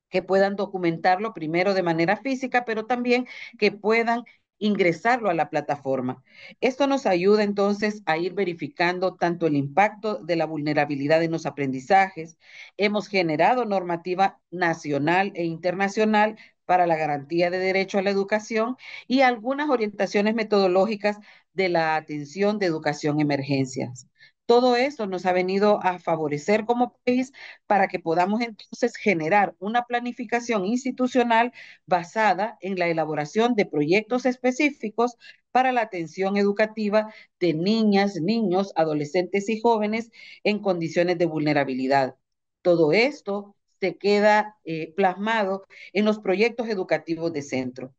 S3: que puedan documentarlo primero de manera física, pero también que puedan ingresarlo a la plataforma. Esto nos ayuda entonces a ir verificando tanto el impacto de la vulnerabilidad en los aprendizajes. Hemos generado normativa nacional e internacional para la garantía de derecho a la educación y algunas orientaciones metodológicas de la atención de educación emergencias. Todo esto nos ha venido a favorecer como país para que podamos entonces generar una planificación institucional basada en la elaboración de proyectos específicos para la atención educativa de niñas, niños, adolescentes y jóvenes en condiciones de vulnerabilidad. Todo esto se queda plasmado en los proyectos educativos de centro.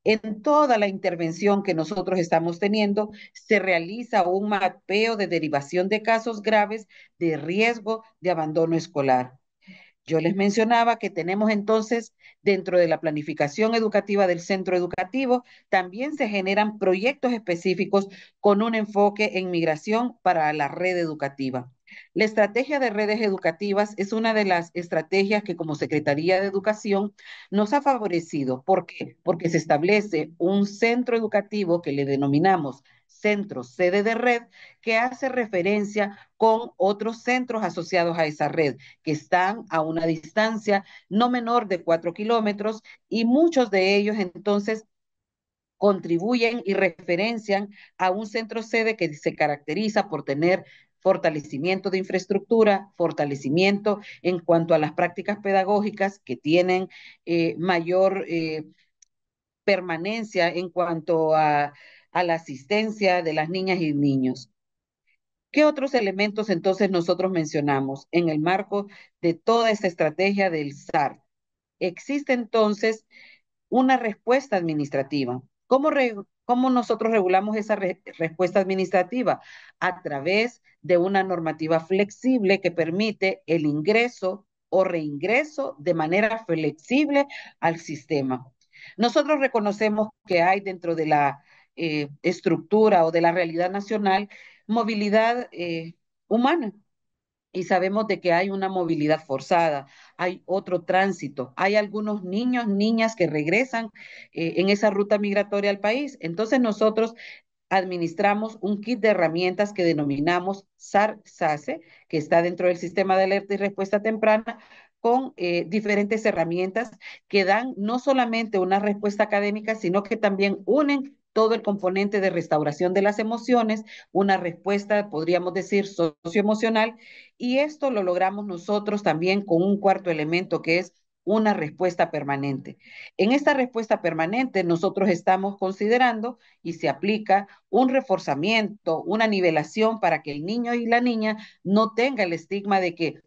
S3: En toda la intervención que nosotros estamos teniendo, se realiza un mapeo de derivación de casos graves de riesgo de abandono escolar. Yo les mencionaba que tenemos entonces, dentro de la planificación educativa del centro educativo, también se generan proyectos específicos con un enfoque en migración para la red educativa. La estrategia de redes educativas es una de las estrategias que como Secretaría de Educación nos ha favorecido. ¿Por qué? Porque se establece un centro educativo que le denominamos centro sede de red, que hace referencia con otros centros asociados a esa red que están a una distancia no menor de 4 kilómetros y muchos de ellos entonces contribuyen y referencian a un centro sede que se caracteriza por tener fortalecimiento de infraestructura, fortalecimiento en cuanto a las prácticas pedagógicas que tienen mayor permanencia en cuanto a la asistencia de las niñas y niños. ¿Qué otros elementos entonces nosotros mencionamos en el marco de toda esta estrategia del SAR? Existe entonces una respuesta administrativa. ¿Cómo nosotros regulamos esa respuesta administrativa? A través de una normativa flexible que permite el ingreso o reingreso de manera flexible al sistema. Nosotros reconocemos que hay dentro de la estructura o de la realidad nacional movilidad humana y sabemos de que hay una movilidad forzada, hay otro tránsito, hay algunos niños, niñas que regresan en esa ruta migratoria al país. Entonces nosotros administramos un kit de herramientas que denominamos SAR-SACE, que está dentro del sistema de alerta y respuesta temprana, con diferentes herramientas que dan no solamente una respuesta académica, sino que también unen todo el componente de restauración de las emociones, una respuesta, podríamos decir, socioemocional, y esto lo logramos nosotros también con un cuarto elemento que es una respuesta permanente. En esta respuesta permanente nosotros estamos considerando y se aplica un reforzamiento, una nivelación para que el niño y la niña no tenga el estigma de que,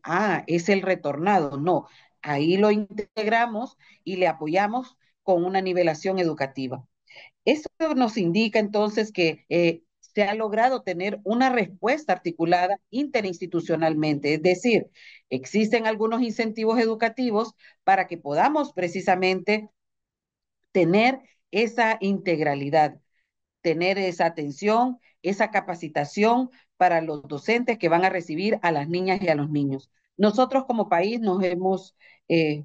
S3: es el retornado. No, ahí lo integramos y le apoyamos con una nivelación educativa. Esto nos indica entonces que se ha logrado tener una respuesta articulada interinstitucionalmente, es decir, existen algunos incentivos educativos para que podamos precisamente tener esa integralidad, tener esa atención, esa capacitación para los docentes que van a recibir a las niñas y a los niños. Nosotros como país nos hemos eh,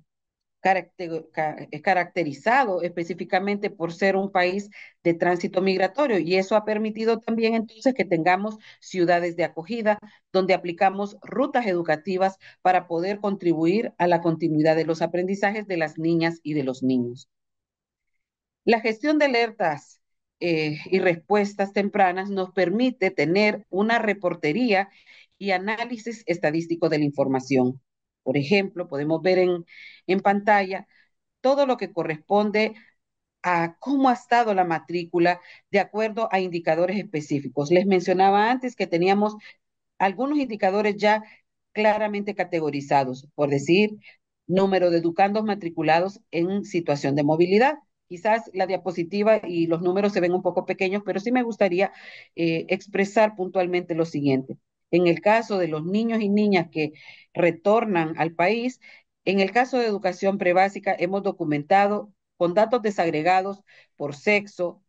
S3: caracterizado específicamente por ser un país de tránsito migratorio y eso ha permitido también entonces que tengamos ciudades de acogida donde aplicamos rutas educativas para poder contribuir a la continuidad de los aprendizajes de las niñas y de los niños. La gestión de alertas y respuestas tempranas nos permite tener una reportería y análisis estadístico de la información. Por ejemplo, podemos ver en pantalla todo lo que corresponde a cómo ha estado la matrícula de acuerdo a indicadores específicos. Les mencionaba antes que teníamos algunos indicadores ya claramente categorizados, por decir, número de educandos matriculados en situación de movilidad. Quizás la diapositiva y los números se ven un poco pequeños, pero sí me gustaría expresar puntualmente lo siguiente. En el caso de los niños y niñas que retornan al país, en el caso de educación prebásica hemos documentado con datos desagregados por sexo,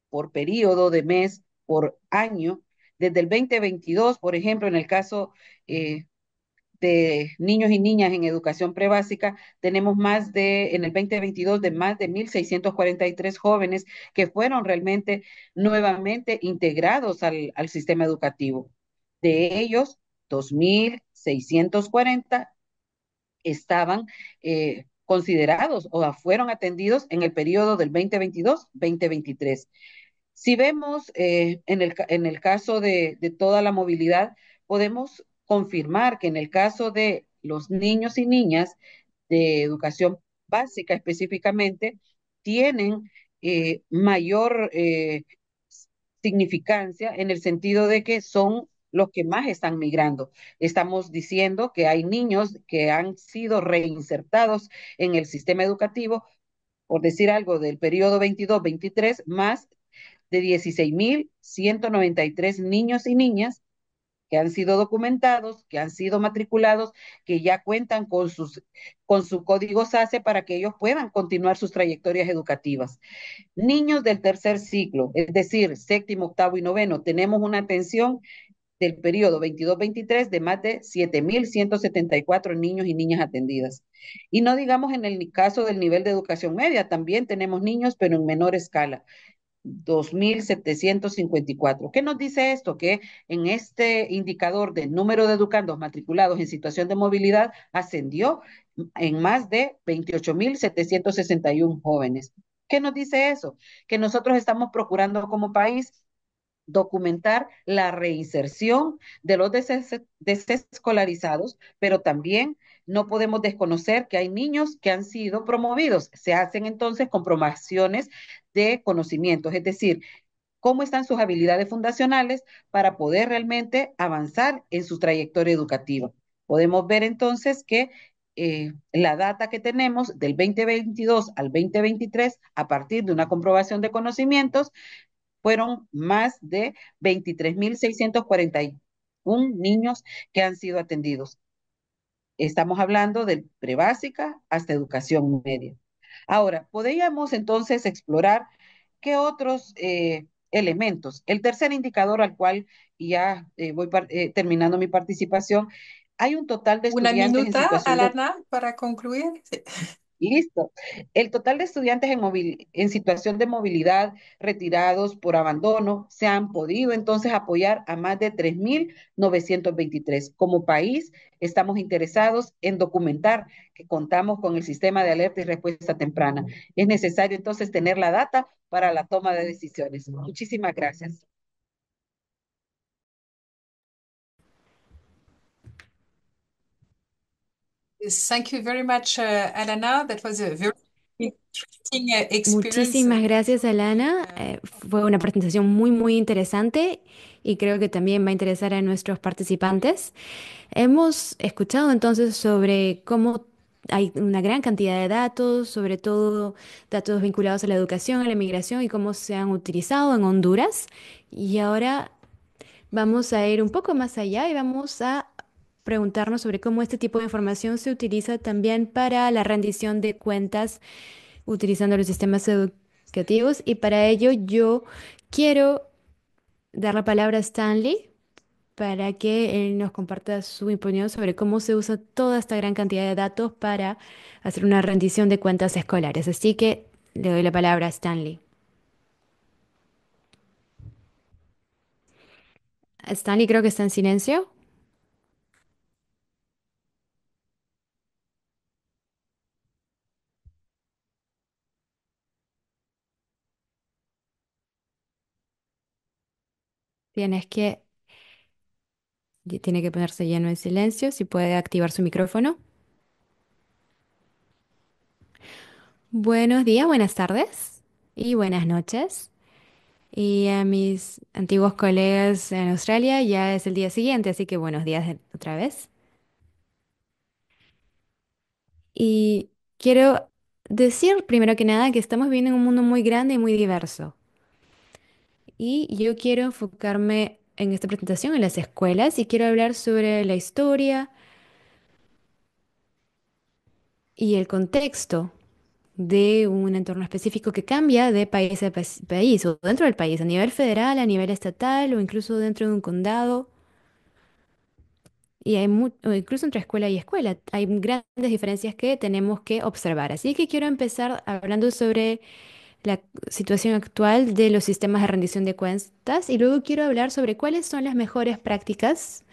S3: por periodo de mes, por año, desde el 2022, por ejemplo, en el caso de niños y niñas en educación prebásica, tenemos en el 2022, de más de 1,643 jóvenes que fueron realmente nuevamente integrados al sistema educativo. De ellos, 2,640 estaban considerados o fueron atendidos en el periodo del 2022-2023. Si vemos en el caso de toda la movilidad, podemos confirmar que en el caso de los niños y niñas de educación básica específicamente, tienen mayor significancia en el sentido de que son los que más están migrando. Estamos diciendo que hay niños que han sido reinsertados en el sistema educativo, por decir algo, del periodo 22-23, más de 16.193 niños y niñas que han sido documentados, que han sido matriculados, que ya cuentan con su código SACE para que ellos puedan continuar sus trayectorias educativas. Niños del tercer ciclo, es decir, séptimo, octavo y noveno, tenemos una atención del periodo 22-23 de más de 7.174 niños y niñas atendidas. Y no digamos en el caso del nivel de educación media, también tenemos niños, pero en menor escala. 2.754. ¿Qué nos dice esto? Que en este indicador del número de educandos matriculados en situación de movilidad ascendió en más de 28.761 jóvenes. ¿Qué nos dice eso? Que nosotros estamos procurando como país documentar la reinserción de los desescolarizados, pero también no podemos desconocer que hay niños que han sido promovidos. Se hacen entonces comprobaciones de conocimientos, es decir, cómo están sus habilidades fundacionales para poder realmente avanzar en su trayectoria educativa. Podemos ver entonces que la data que tenemos del 2022 al 2023, a partir de una comprobación de conocimientos, fueron más de 23.641 niños que han sido atendidos. Estamos hablando de prebásica hasta educación media. Ahora, podríamos entonces explorar qué otros elementos. El tercer indicador al cual ya voy terminando mi participación, hay un total de
S4: Una
S3: estudiantes en
S4: minuta,
S3: situación de
S4: Alana, para concluir. Sí.
S3: Listo. El total de estudiantes en situación de movilidad retirados por abandono se han podido entonces apoyar a más de 3.923. Como país, estamos interesados en documentar que contamos con el sistema de alerta y respuesta temprana. Es necesario entonces tener la data para la toma de decisiones. Muchísimas gracias.
S4: Thank you very much, Alana. That was a very interesting experience.
S2: Muchísimas gracias, Alana. Fue una presentación muy, muy interesante y creo que también va a interesar a nuestros participantes. Hemos escuchado entonces sobre cómo hay una gran cantidad de datos, sobre todo datos vinculados a la educación, a la migración y cómo se han utilizado en Honduras. Y ahora vamos a ir un poco más allá y vamos a preguntarnos sobre cómo este tipo de información se utiliza también para la rendición de cuentas utilizando los sistemas educativos. Y para ello yo quiero dar la palabra a Stanley para que él nos comparta su opinión sobre cómo se usa toda esta gran cantidad de datos para hacer una rendición de cuentas escolares. Así que le doy la palabra a Stanley. Stanley creo que está en silencio. Tienes que, tiene que ponerse lleno en silencio, si puede activar su micrófono. Buenos días, buenas tardes y buenas noches. Y a mis antiguos colegas en Australia ya es el día siguiente, así que buenos días otra vez. Y quiero decir primero que nada que estamos viviendo en un mundo muy grande y muy diverso. Y yo quiero enfocarme en esta presentación en las escuelas y quiero hablar sobre la historia y el contexto de un entorno específico que cambia de país a país o dentro del país, a nivel federal, a nivel estatal o incluso dentro de un condado. Y hay o incluso entre escuela y escuela, hay grandes diferencias que tenemos que observar. Así que quiero empezar hablando sobre la situación actual de los sistemas de rendición de cuentas y luego quiero hablar sobre cuáles son las mejores prácticas,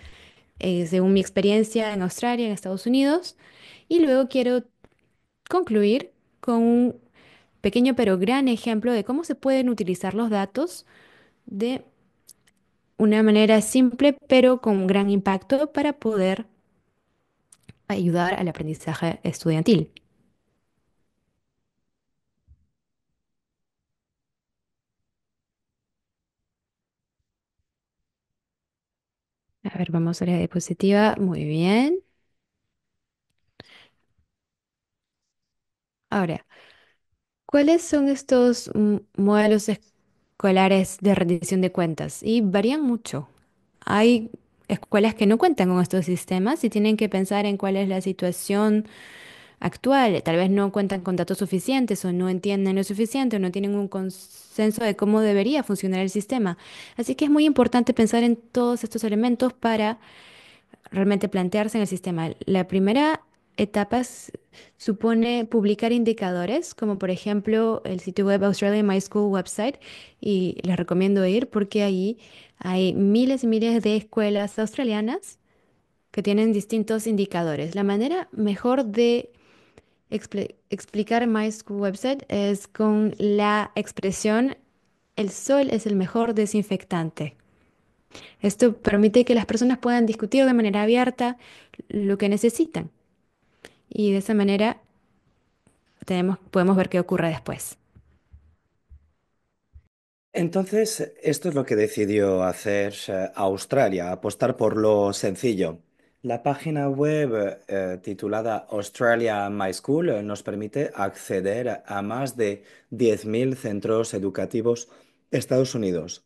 S2: según mi experiencia en Australia, en Estados Unidos, y luego quiero concluir con un pequeño pero gran ejemplo de cómo se pueden utilizar los datos de una manera simple pero con gran impacto para poder ayudar al aprendizaje estudiantil. A ver, vamos a la diapositiva. Muy bien. Ahora, ¿cuáles son estos modelos escolares de rendición de cuentas? Y varían mucho. Hay escuelas que no cuentan con estos sistemas y tienen que pensar en cuál es la situación actual. Tal vez no cuentan con datos suficientes o no entienden lo suficiente o no tienen un consenso de cómo debería funcionar el sistema. Así que es muy importante pensar en todos estos elementos para realmente plantearse en el sistema. La primera etapa supone publicar indicadores, como por ejemplo el sitio web Australian My School website, y les recomiendo ir porque ahí hay miles y miles de escuelas australianas que tienen distintos indicadores. La manera mejor de explicar My School website es con la expresión el sol es el mejor desinfectante. Esto permite que las personas puedan discutir de manera abierta lo que necesitan y de esa manera podemos ver qué ocurre después.
S1: Entonces, esto es lo que decidió hacer Australia, apostar por lo sencillo. La página web titulada Australia My School nos permite acceder a más de 10.000 centros educativos Estados Unidos.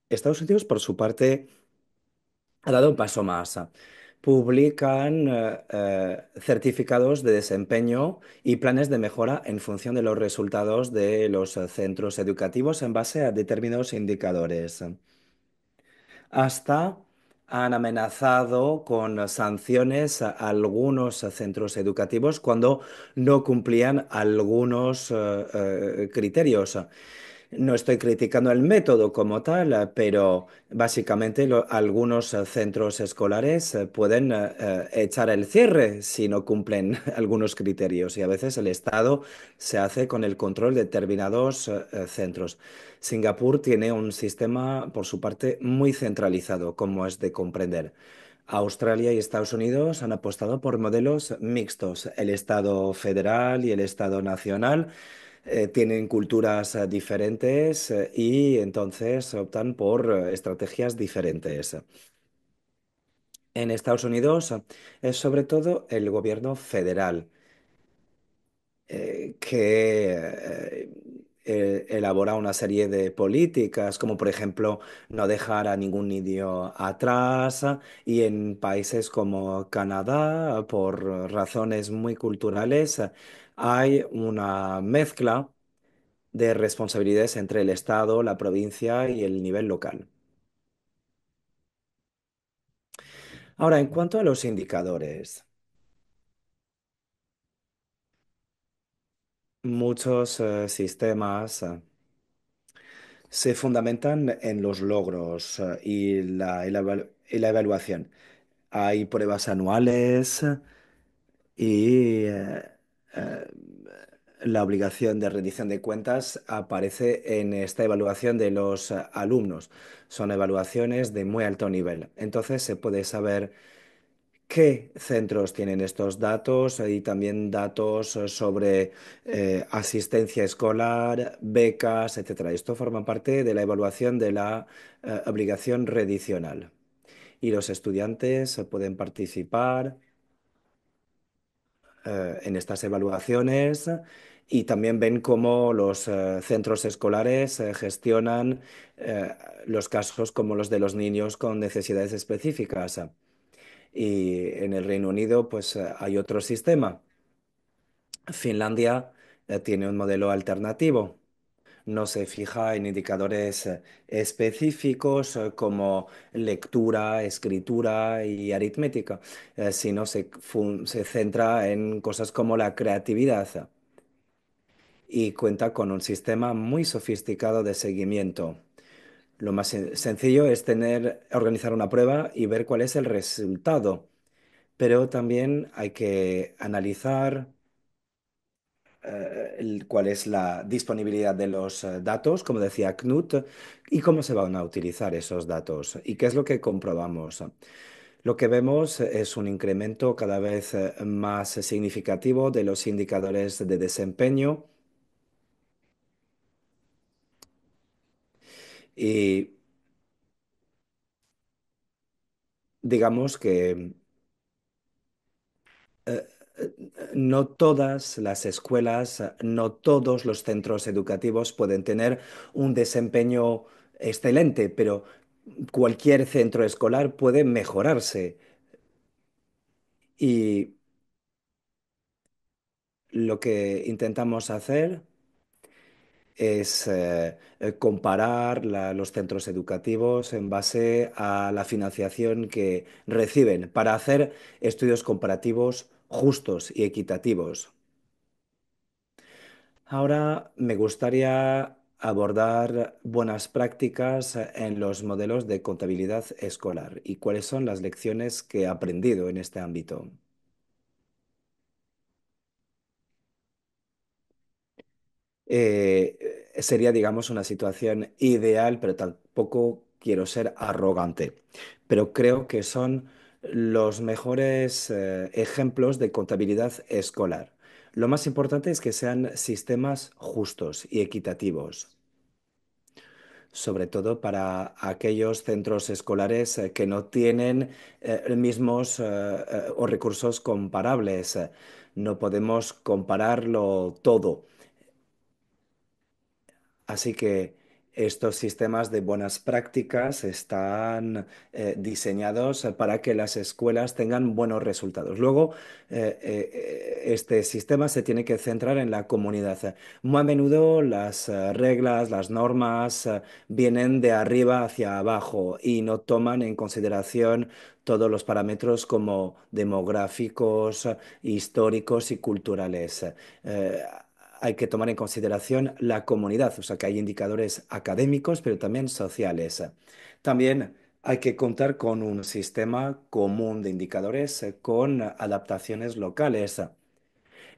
S1: Estados Unidos, por su parte, ha dado un paso más. Publican certificados de desempeño y planes de mejora en función de los resultados de los centros educativos en base a determinados indicadores. Hasta han amenazado con sanciones a algunos centros educativos cuando no cumplían algunos criterios. No estoy criticando el método como tal, pero básicamente algunos centros escolares pueden echar el cierre si no cumplen algunos criterios y a veces el Estado se hace con el control de determinados centros. Singapur tiene un sistema, por su parte, muy centralizado, como es de comprender. Australia y Estados Unidos han apostado por modelos mixtos. El Estado federal y el Estado nacional tienen culturas diferentes y entonces optan por estrategias diferentes. En Estados Unidos es sobre todo el gobierno federal que elabora una serie de políticas, como por ejemplo no dejar a ningún niño atrás, y en países como Canadá, por razones muy culturales, hay una mezcla de responsabilidades entre el Estado, la provincia y el nivel local. Ahora, en cuanto a los indicadores, muchos sistemas se fundamentan en los logros y la evaluación. Hay pruebas anuales y eh, la obligación de rendición de cuentas aparece en esta evaluación de los alumnos. Son evaluaciones de muy alto nivel. Entonces se puede saber qué centros tienen estos datos y también datos sobre asistencia escolar, becas, etcétera. Esto forma parte de la evaluación de la obligación redicional. Y los estudiantes pueden participar en estas evaluaciones y también ven cómo los centros escolares gestionan eh, los casos como los de los niños con necesidades específicas. Y en el Reino Unido, pues hay otro sistema. Finlandia tiene un modelo alternativo. No se fija en indicadores específicos como lectura, escritura y aritmética, sino se centra en cosas como la creatividad y cuenta con un sistema muy sofisticado de seguimiento. Lo más sencillo es organizar una prueba y ver cuál es el resultado, pero también hay que analizar cuál es la disponibilidad de los datos, como decía Knut, y cómo se van a utilizar esos datos. ¿Y qué es lo que comprobamos? Lo que vemos es un incremento cada vez más significativo de los indicadores de desempeño y digamos que eh, no todas las escuelas, no todos los centros educativos pueden tener un desempeño excelente, pero cualquier centro escolar puede mejorarse. Y lo que intentamos hacer es comparar los centros educativos en base a la financiación que reciben para hacer estudios comparativos justos y equitativos. Ahora me gustaría abordar buenas prácticas en los modelos de contabilidad escolar y cuáles son las lecciones que he aprendido en este ámbito. Sería, digamos, una situación ideal, pero tampoco quiero ser arrogante. Pero creo que son los mejores ejemplos de contabilidad escolar. Lo más importante es que sean sistemas justos y equitativos, sobre todo para aquellos centros escolares que no tienen mismos o recursos comparables. No podemos compararlo todo. Así que estos sistemas de buenas prácticas están diseñados para que las escuelas tengan buenos resultados. Luego, este sistema se tiene que centrar en la comunidad. Muy a menudo las reglas, las normas vienen de arriba hacia abajo y no toman en consideración todos los parámetros como demográficos, históricos y culturales. Eh, Hay que tomar en consideración la comunidad, o sea que hay indicadores académicos, pero también sociales. También hay que contar con un sistema común de indicadores con adaptaciones locales.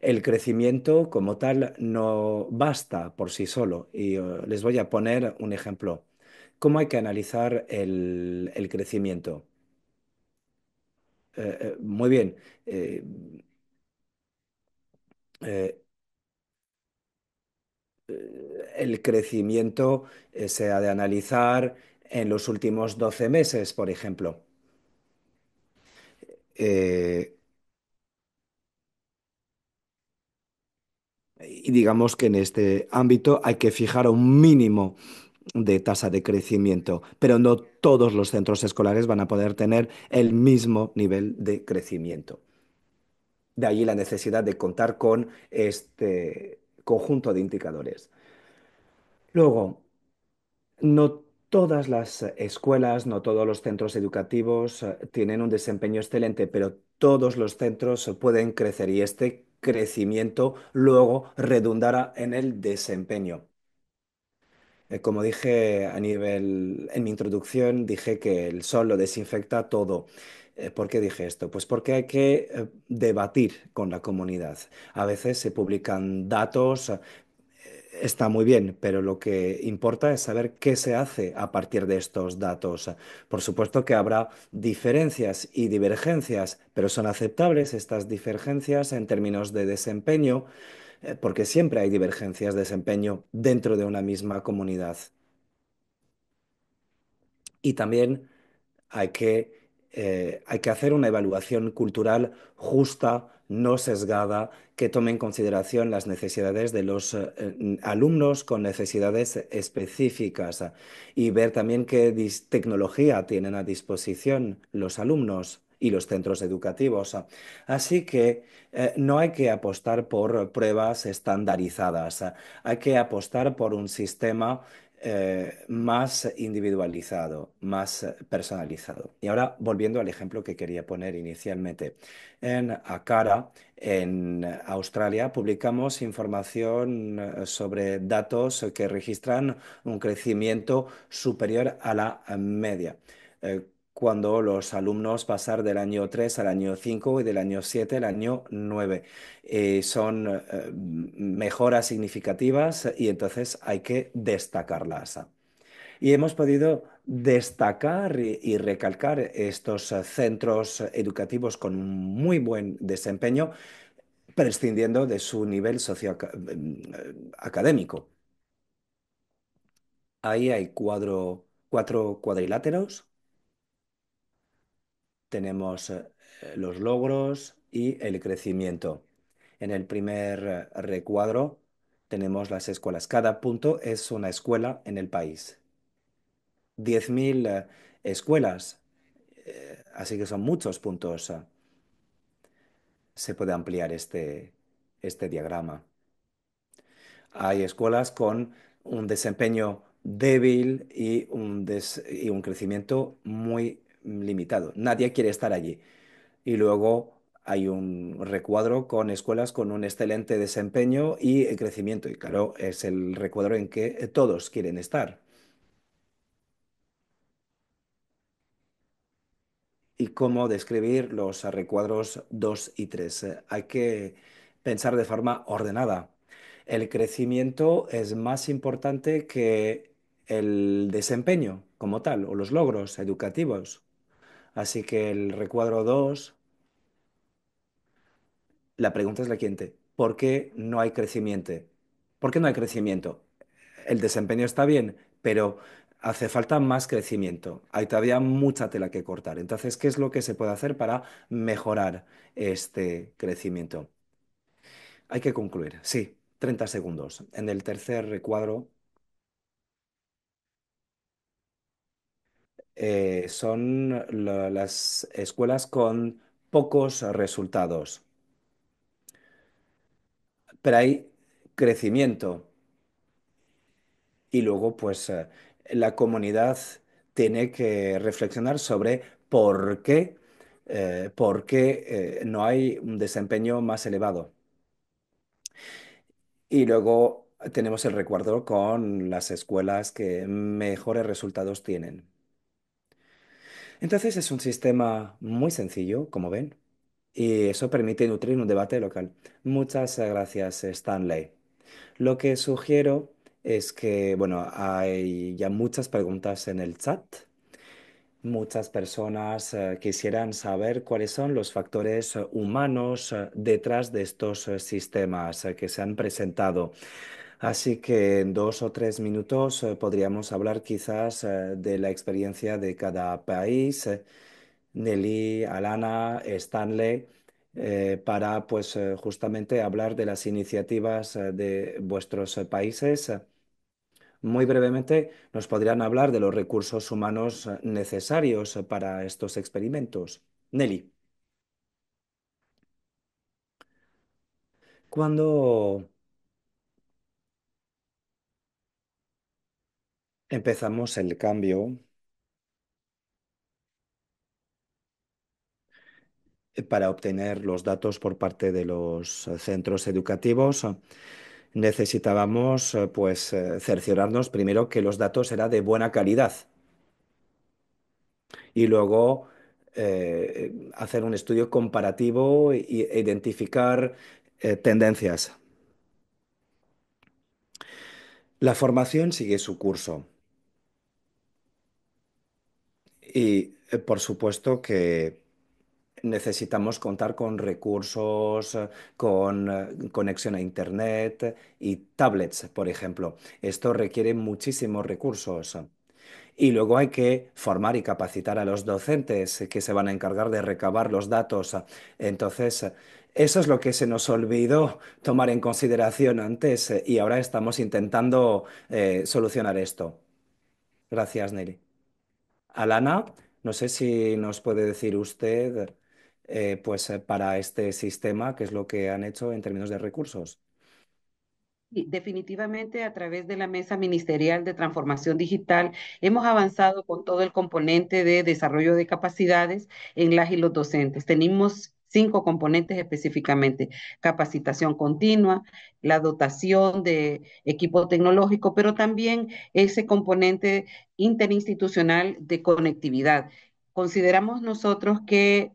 S1: El crecimiento como tal no basta por sí solo y les voy a poner un ejemplo. ¿Cómo hay que analizar el crecimiento? Muy bien. eh, eh, el crecimiento se ha de analizar en los últimos 12 meses, por ejemplo. Eh, y digamos que en este ámbito hay que fijar un mínimo de tasa de crecimiento, pero no todos los centros escolares van a poder tener el mismo nivel de crecimiento. De ahí la necesidad de contar con este conjunto de indicadores. Luego, no todas las escuelas, no todos los centros educativos tienen un desempeño excelente, pero todos los centros pueden crecer y este crecimiento luego redundará en el desempeño. Como dije en mi introducción, dije que el sol lo desinfecta todo. ¿Por qué dije esto? Pues porque hay que debatir con la comunidad. A veces se publican datos, está muy bien, pero lo que importa es saber qué se hace a partir de estos datos. Por supuesto que habrá diferencias y divergencias, pero son aceptables estas divergencias en términos de desempeño, porque siempre hay divergencias de desempeño dentro de una misma comunidad. Y también hay que hacer una evaluación cultural justa, no sesgada, que tome en consideración las necesidades de los alumnos con necesidades específicas y ver también qué tecnología tienen a disposición los alumnos y los centros educativos. Así que no hay que apostar por pruebas estandarizadas, hay que apostar por un sistema más individualizado, más personalizado. Y ahora, volviendo al ejemplo que quería poner inicialmente. En Acara, en Australia, publicamos información sobre datos que registran un crecimiento superior a la media. cuando los alumnos pasar del año 3 al año 5 y del año 7 al año 9. Son mejoras significativas y entonces hay que destacarlas. Y hemos podido destacar y recalcar estos centros educativos con un muy buen desempeño, prescindiendo de su nivel socioacadémico. Ahí hay cuatro cuadriláteros. Tenemos los logros y el crecimiento. En el primer recuadro tenemos las escuelas. Cada punto es una escuela en el país. 10.000 escuelas, así que son muchos puntos. Se puede ampliar este diagrama. Hay escuelas con un desempeño débil y un crecimiento muy limitado. Nadie quiere estar allí. Y luego hay un recuadro con escuelas con un excelente desempeño y crecimiento. Y claro, es el recuadro en que todos quieren estar. Y cómo describir los recuadros 2 y 3. Hay que pensar de forma ordenada. El crecimiento es más importante que el desempeño como tal o los logros educativos. Así que el recuadro 2, la pregunta es la siguiente. ¿Por qué no hay crecimiento? ¿Por qué no hay crecimiento? El desempeño está bien, pero hace falta más crecimiento. Hay todavía mucha tela que cortar. Entonces, ¿qué es lo que se puede hacer para mejorar este crecimiento? Hay que concluir. Sí, 30 segundos. En el tercer recuadro son las escuelas con pocos resultados, pero hay crecimiento. Y luego, pues, la comunidad tiene que reflexionar sobre por qué no hay un desempeño más elevado. Y luego tenemos el recuadro con las escuelas que mejores resultados tienen. Entonces es un sistema muy sencillo, como ven, y eso permite nutrir un debate local. Muchas gracias, Stanley. Lo que sugiero es que, bueno, hay ya muchas preguntas en el chat. Muchas personas quisieran saber cuáles son los factores humanos detrás de estos sistemas que se han presentado. Así que en 2 o 3 minutos podríamos hablar quizás de la experiencia de cada país. Nelly, Alana, Stanley, para pues justamente hablar de las iniciativas de vuestros países. Muy brevemente, ¿nos podrían hablar de los recursos humanos necesarios para estos experimentos? Nelly, cuando empezamos el cambio para obtener los datos por parte de los centros educativos, necesitábamos pues cerciorarnos primero que los datos eran de buena calidad y luego hacer un estudio comparativo e identificar tendencias. La formación sigue su curso y por supuesto que necesitamos contar con recursos, con conexión a Internet y tablets, por ejemplo. Esto requiere muchísimos recursos. Y luego hay que formar y capacitar a los docentes que se van a encargar de recabar los datos. Entonces, eso es lo que se nos olvidó tomar en consideración antes y ahora estamos intentando solucionar esto. Gracias, Neri. Alana, no sé si nos puede decir usted, pues para este sistema, qué es lo que han hecho en términos de recursos.
S3: Y definitivamente a través de la Mesa Ministerial de Transformación Digital hemos avanzado con todo el componente de desarrollo de capacidades en las y los docentes. Tenemos 5 componentes específicamente: capacitación continua, la dotación de equipo tecnológico, pero también ese componente interinstitucional de conectividad. Consideramos nosotros que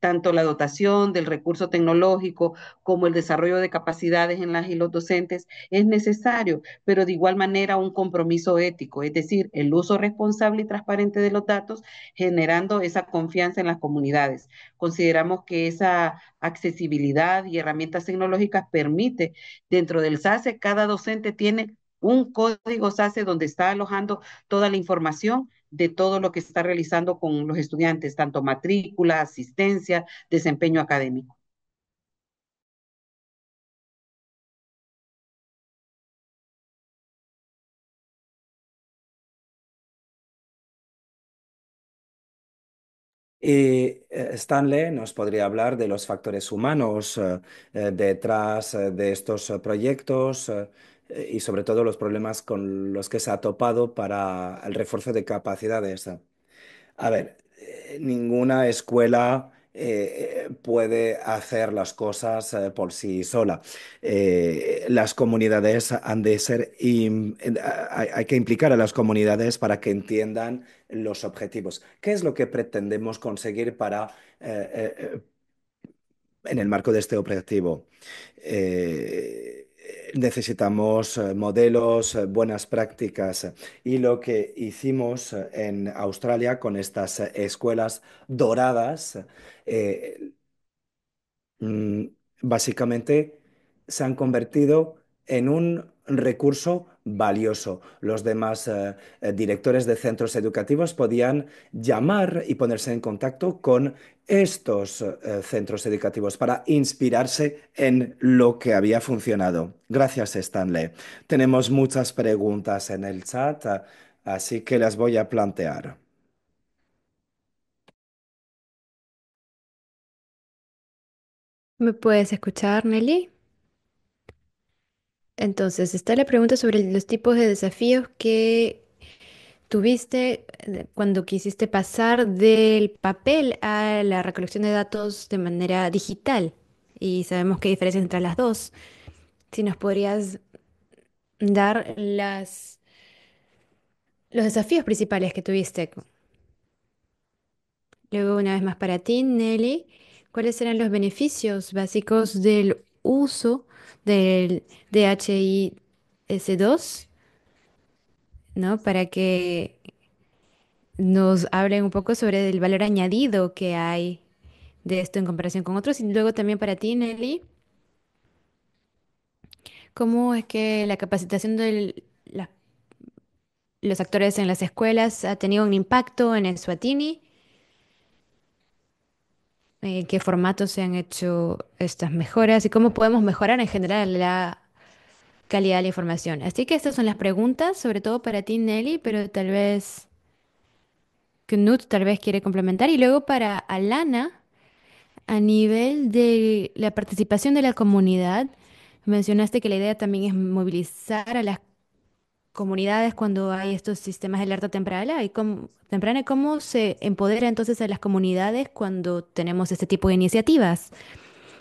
S3: tanto la dotación del recurso tecnológico como el desarrollo de capacidades en las y los docentes es necesario, pero de igual manera un compromiso ético, es decir, el uso responsable y transparente de los datos, generando esa confianza en las comunidades. Consideramos que esa accesibilidad y herramientas tecnológicas permite, dentro del SACE, cada docente tiene un código SACE donde está alojando toda la información de todo lo que está realizando con los estudiantes, tanto matrícula, asistencia, desempeño académico.
S1: Y Stanley nos podría hablar de los factores humanos detrás de estos proyectos y sobre todo los problemas con los que se ha topado para el refuerzo de capacidades. A ver, ninguna escuela puede hacer las cosas por sí sola. Las comunidades han de ser, hay que implicar a las comunidades para que entiendan los objetivos. ¿Qué es lo que pretendemos conseguir en el marco de este objetivo? Necesitamos modelos, buenas prácticas y lo que hicimos en Australia con estas escuelas doradas, eh, mm, básicamente se han convertido en un recurso valioso. Los demás directores de centros educativos podían llamar y ponerse en contacto con estos centros educativos para inspirarse en lo que había funcionado. Gracias, Stanley. Tenemos muchas preguntas en el chat, así que las voy a plantear.
S2: ¿Me puedes escuchar, Nelly? Entonces, está la pregunta sobre los tipos de desafíos que tuviste cuando quisiste pasar del papel a la recolección de datos de manera digital. Y sabemos qué diferencia entre las dos. Si nos podrías dar los desafíos principales que tuviste. Luego, una vez más para ti, Nelly, ¿cuáles serán los beneficios básicos del uso del DHIS2? ¿No? Para que nos hablen un poco sobre el valor añadido que hay de esto en comparación con otros. Y luego también para ti, Nelly, ¿cómo es que la capacitación de los actores en las escuelas ha tenido un impacto en el Swatini? ¿En qué formatos se han hecho estas mejoras? ¿Y cómo podemos mejorar en general la calidad de la información? Así que estas son las preguntas, sobre todo para ti, Nelly, pero tal vez Knut tal vez quiere complementar. Y luego para Alana. A nivel de la participación de la comunidad, mencionaste que la idea también es movilizar a las comunidades cuando hay estos sistemas de alerta temprana y cómo se empodera entonces a las comunidades cuando tenemos este tipo de iniciativas.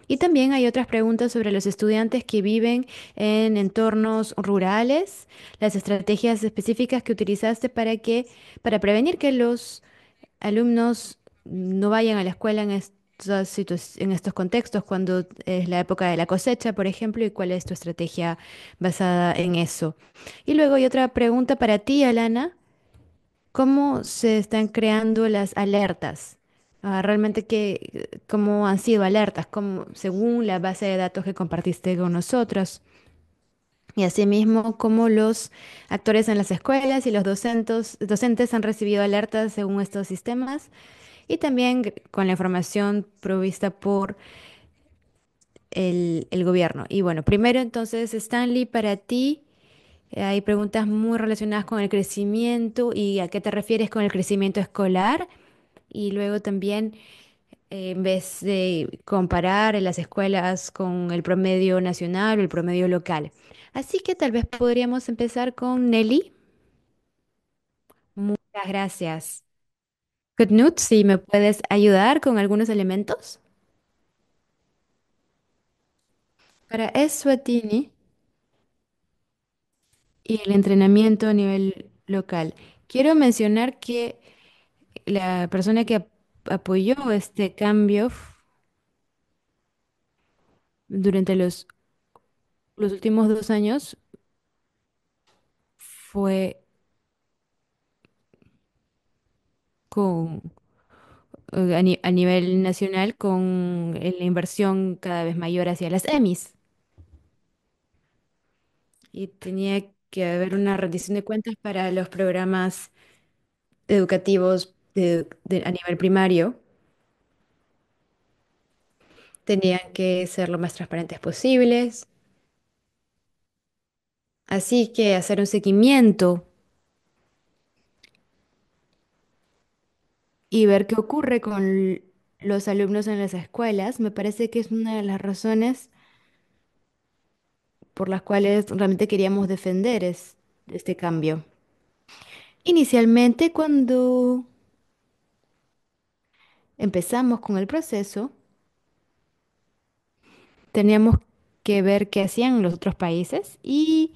S2: Y también hay otras preguntas sobre los estudiantes que viven en entornos rurales, las estrategias específicas que utilizaste para prevenir que los alumnos no vayan a la escuela en en estos contextos, cuando es la época de la cosecha, por ejemplo, y cuál es tu estrategia basada en eso. Y luego hay otra pregunta para ti, Alana. ¿Cómo se están creando las alertas? Realmente, ¿cómo han sido alertas? Según la base de datos que compartiste con nosotros. Y asimismo, cómo los actores en las escuelas y los docentes han recibido alertas según estos sistemas y también con la información provista por el gobierno. Y bueno, primero entonces, Stanley, para ti hay preguntas muy relacionadas con el crecimiento y a qué te refieres con el crecimiento escolar. Y luego también, en vez de comparar las escuelas con el promedio nacional o el promedio local. Así que tal vez podríamos empezar con Nelly. Muchas gracias. Knut, si me puedes ayudar con algunos elementos. Para Eswatini y el entrenamiento a nivel local, quiero mencionar que la persona que apoyó este cambio durante los últimos 2 años fue con, a nivel nacional con la inversión cada vez mayor hacia las EMIs. Y tenía que haber una rendición de cuentas para los programas educativos a nivel primario. Tenían que ser lo más transparentes posibles. Así que hacer un seguimiento y ver qué ocurre con los alumnos en las escuelas, me parece que es una de las razones por las cuales realmente queríamos defender este cambio. Inicialmente, cuando empezamos con el proceso, teníamos que ver qué hacían los otros países y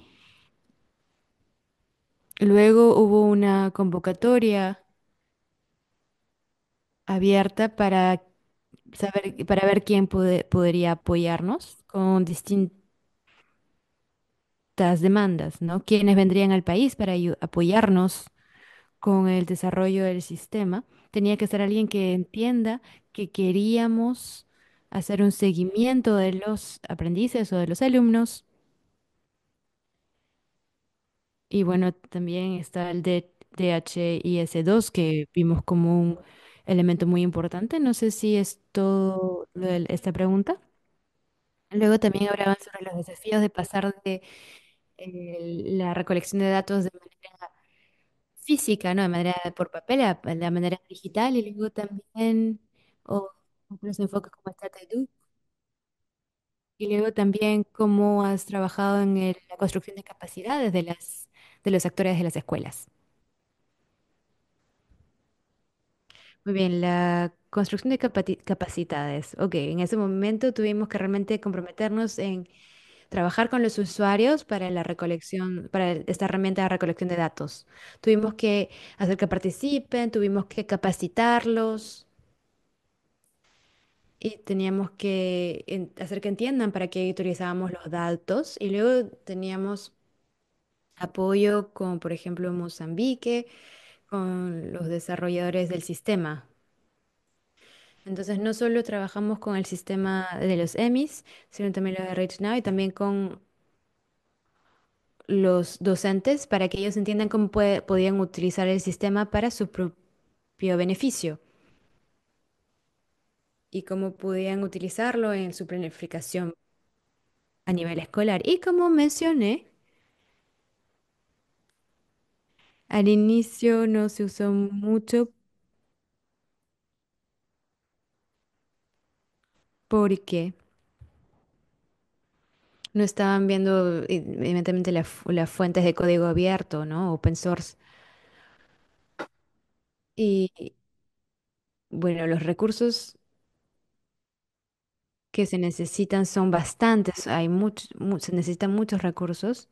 S2: luego hubo una convocatoria abierta para ver quién podría apoyarnos con distintas demandas, ¿no? Quiénes vendrían al país para apoyarnos con el desarrollo del sistema. Tenía que ser alguien que entienda que queríamos hacer un seguimiento de los aprendices o de los alumnos. Y bueno, también está el DHIS2 que vimos como un elemento muy importante. No sé si es todo esta pregunta. Luego también hablaban sobre los desafíos de pasar de la recolección de datos de manera física, ¿no? De manera por papel a la manera digital y luego también otros enfoques como está TEDx y luego también cómo has trabajado en la construcción de capacidades de los actores de las escuelas. Muy bien, la construcción de capacidades. Ok, en ese momento tuvimos que realmente comprometernos en trabajar con los usuarios para la recolección, para esta herramienta de recolección de datos. Tuvimos que hacer que participen, tuvimos que capacitarlos y teníamos que hacer que entiendan para qué utilizábamos los datos. Y luego teníamos apoyo con, por ejemplo, Mozambique, con los desarrolladores del sistema. Entonces, no solo trabajamos con el sistema de los EMIs, sino también los de ReachNow y también con los docentes para que ellos entiendan cómo podían utilizar el sistema para su propio beneficio y cómo podían utilizarlo en su planificación a nivel escolar. Y como mencioné, al inicio no se usó mucho porque no estaban viendo evidentemente las fuentes de código abierto, ¿no? Open source. Y bueno, los recursos que se necesitan son bastantes, se necesitan muchos recursos,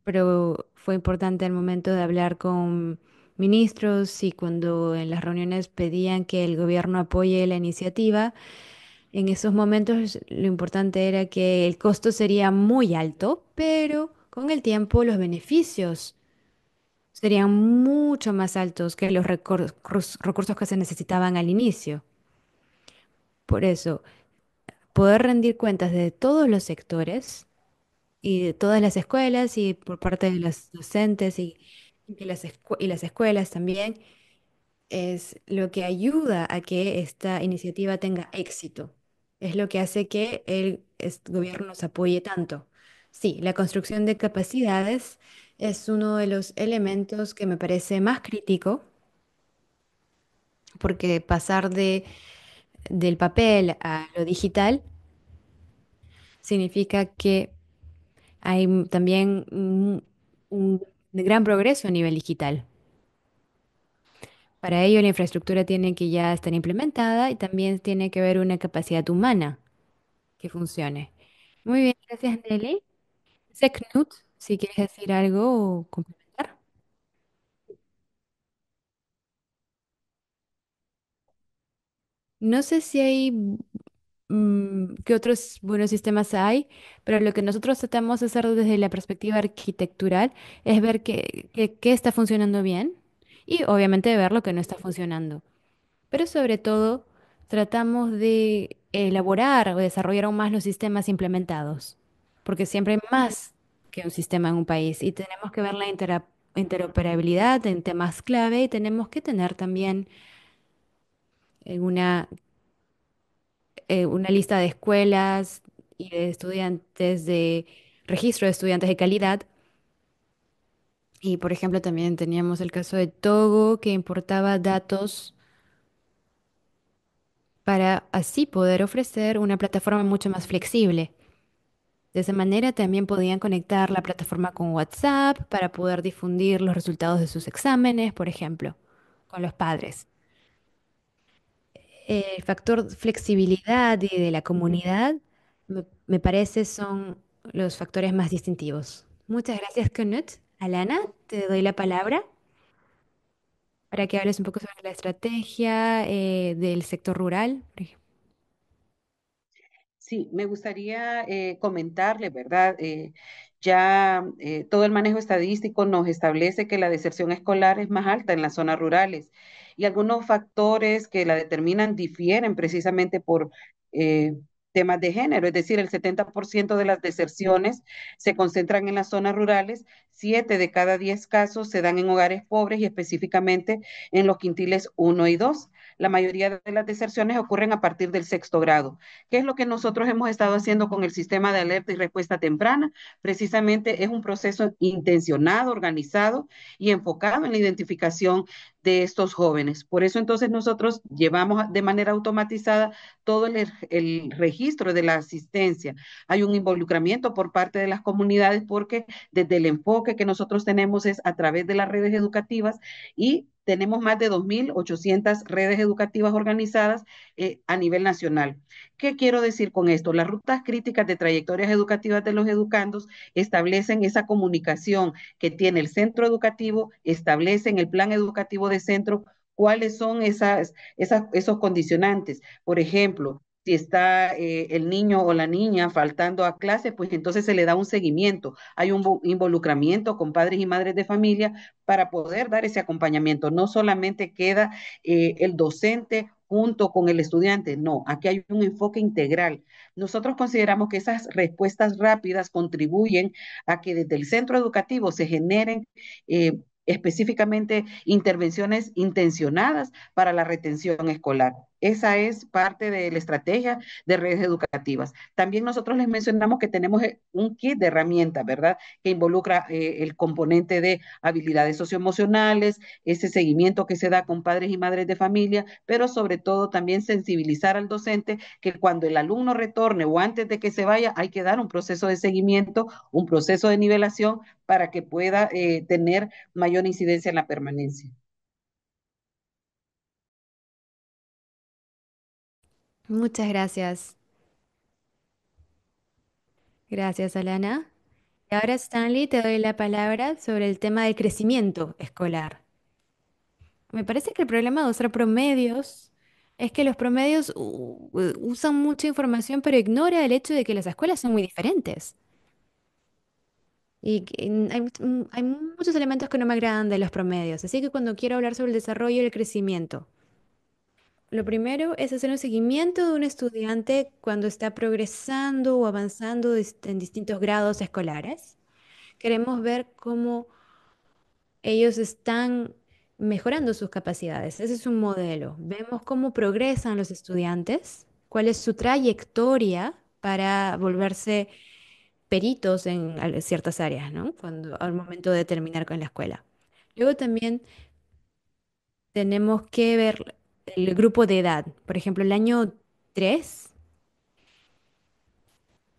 S2: pero fue importante al momento de hablar con ministros y cuando en las reuniones pedían que el gobierno apoye la iniciativa, en esos momentos lo importante era que el costo sería muy alto, pero con el tiempo los beneficios serían mucho más altos que los recursos que se necesitaban al inicio. Por eso, poder rendir cuentas de todos los sectores y de todas las escuelas y por parte de los docentes y las escuelas también es lo que ayuda a que esta iniciativa tenga éxito. Es lo que hace que el gobierno nos apoye tanto. Sí, la construcción de capacidades es uno de los elementos que me parece más crítico porque pasar del papel a lo digital significa que hay también un gran progreso a nivel digital. Para ello, la infraestructura tiene que ya estar implementada y también tiene que haber una capacidad humana que funcione. Muy bien, gracias, Nelly. Sé, Knut, si quieres decir algo o complementar. No sé si hay qué otros buenos sistemas hay, pero lo que nosotros tratamos de hacer desde la perspectiva arquitectural es ver qué está funcionando bien y obviamente ver lo que no está funcionando. Pero sobre todo tratamos de elaborar o desarrollar aún más los sistemas implementados, porque siempre hay más que un sistema en un país y tenemos que ver la interoperabilidad en temas clave y tenemos que tener también una una lista de escuelas y de estudiantes de registro de estudiantes de calidad. Y por ejemplo, también teníamos el caso de Togo que importaba datos para así poder ofrecer una plataforma mucho más flexible. De esa manera también podían conectar la plataforma con WhatsApp para poder difundir los resultados de sus exámenes, por ejemplo, con los padres. El factor flexibilidad y de la comunidad me parece son los factores más distintivos. Muchas gracias, Knut. Alana, te doy la palabra para que hables un poco sobre la estrategia del sector rural. Por ejemplo.
S3: Sí, me gustaría comentarle, ¿verdad? Ya todo el manejo estadístico nos establece que la deserción escolar es más alta en las zonas rurales y algunos factores que la determinan difieren precisamente por eh, temas de género, es decir, el 70% de las deserciones se concentran en las zonas rurales, 7 de cada 10 casos se dan en hogares pobres y específicamente en los quintiles 1 y 2. La mayoría de las deserciones ocurren a partir del sexto grado. ¿Qué es lo que nosotros hemos estado haciendo con el sistema de alerta y respuesta temprana? Precisamente es un proceso intencionado, organizado y enfocado en la identificación de estos jóvenes. Por eso entonces nosotros llevamos de manera automatizada todo el registro de la asistencia. Hay un involucramiento por parte de las comunidades porque desde el enfoque que nosotros tenemos es a través de las redes educativas y tenemos más de 2.800 redes educativas organizadas a nivel nacional. ¿Qué quiero decir con esto? Las rutas críticas de trayectorias educativas de los educandos establecen esa comunicación que tiene el centro educativo, establecen el plan educativo de centro, cuáles son esos condicionantes. Por ejemplo, si está el niño o la niña faltando a clase, pues entonces se le da un seguimiento. Hay un involucramiento con padres y madres de familia para poder dar ese acompañamiento. No solamente queda el docente junto con el estudiante. No, aquí hay un enfoque integral. Nosotros consideramos que esas respuestas rápidas contribuyen a que desde el centro educativo se generen específicamente intervenciones intencionadas para la retención escolar. Esa es parte de la estrategia de redes educativas. También nosotros les mencionamos que tenemos un kit de herramientas, ¿verdad? Que involucra el componente de habilidades socioemocionales, ese seguimiento que se da con padres y madres de familia, pero sobre todo también sensibilizar al docente que cuando el alumno retorne o antes de que se vaya, hay que dar un proceso de seguimiento, un proceso de nivelación para que pueda tener mayor incidencia en la permanencia.
S2: Muchas gracias. Gracias, Alana. Y ahora, Stanley, te doy la palabra sobre el tema del crecimiento escolar. Me parece que el problema de usar promedios es que los promedios usan mucha información, pero ignora el hecho de que las escuelas son muy diferentes. Y hay muchos elementos que no me agradan de los promedios. Así que cuando quiero hablar sobre el desarrollo y el crecimiento, lo primero es hacer un seguimiento de un estudiante cuando está progresando o avanzando en distintos grados escolares. Queremos ver cómo ellos están mejorando sus capacidades. Ese es un modelo. Vemos cómo progresan los estudiantes, cuál es su trayectoria para volverse peritos en ciertas áreas, ¿no? Cuando al momento de terminar con la escuela. Luego también tenemos que ver el grupo de edad. Por ejemplo, el año 3,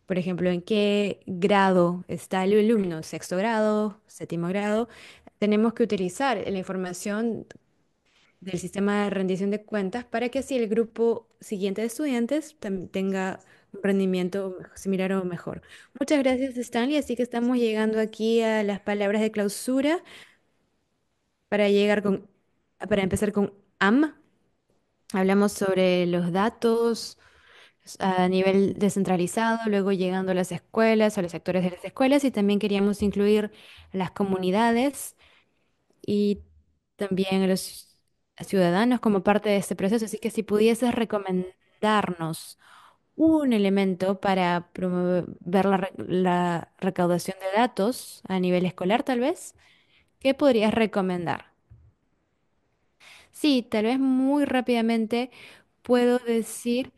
S2: por ejemplo, en qué grado está el alumno, sexto grado, séptimo grado. Tenemos que utilizar la información del sistema de rendición de cuentas para que así el grupo siguiente de estudiantes tenga un rendimiento similar o mejor. Muchas gracias, Stanley. Así que estamos llegando aquí a las palabras de clausura para llegar para empezar con AM. Hablamos sobre los datos a nivel descentralizado, luego llegando a las escuelas, a los sectores de las escuelas y también queríamos incluir las comunidades y también a los ciudadanos como parte de este proceso. Así que si pudieses recomendarnos un elemento para promover la recaudación de datos a nivel escolar, tal vez, ¿qué podrías recomendar? Sí, tal vez muy rápidamente puedo decir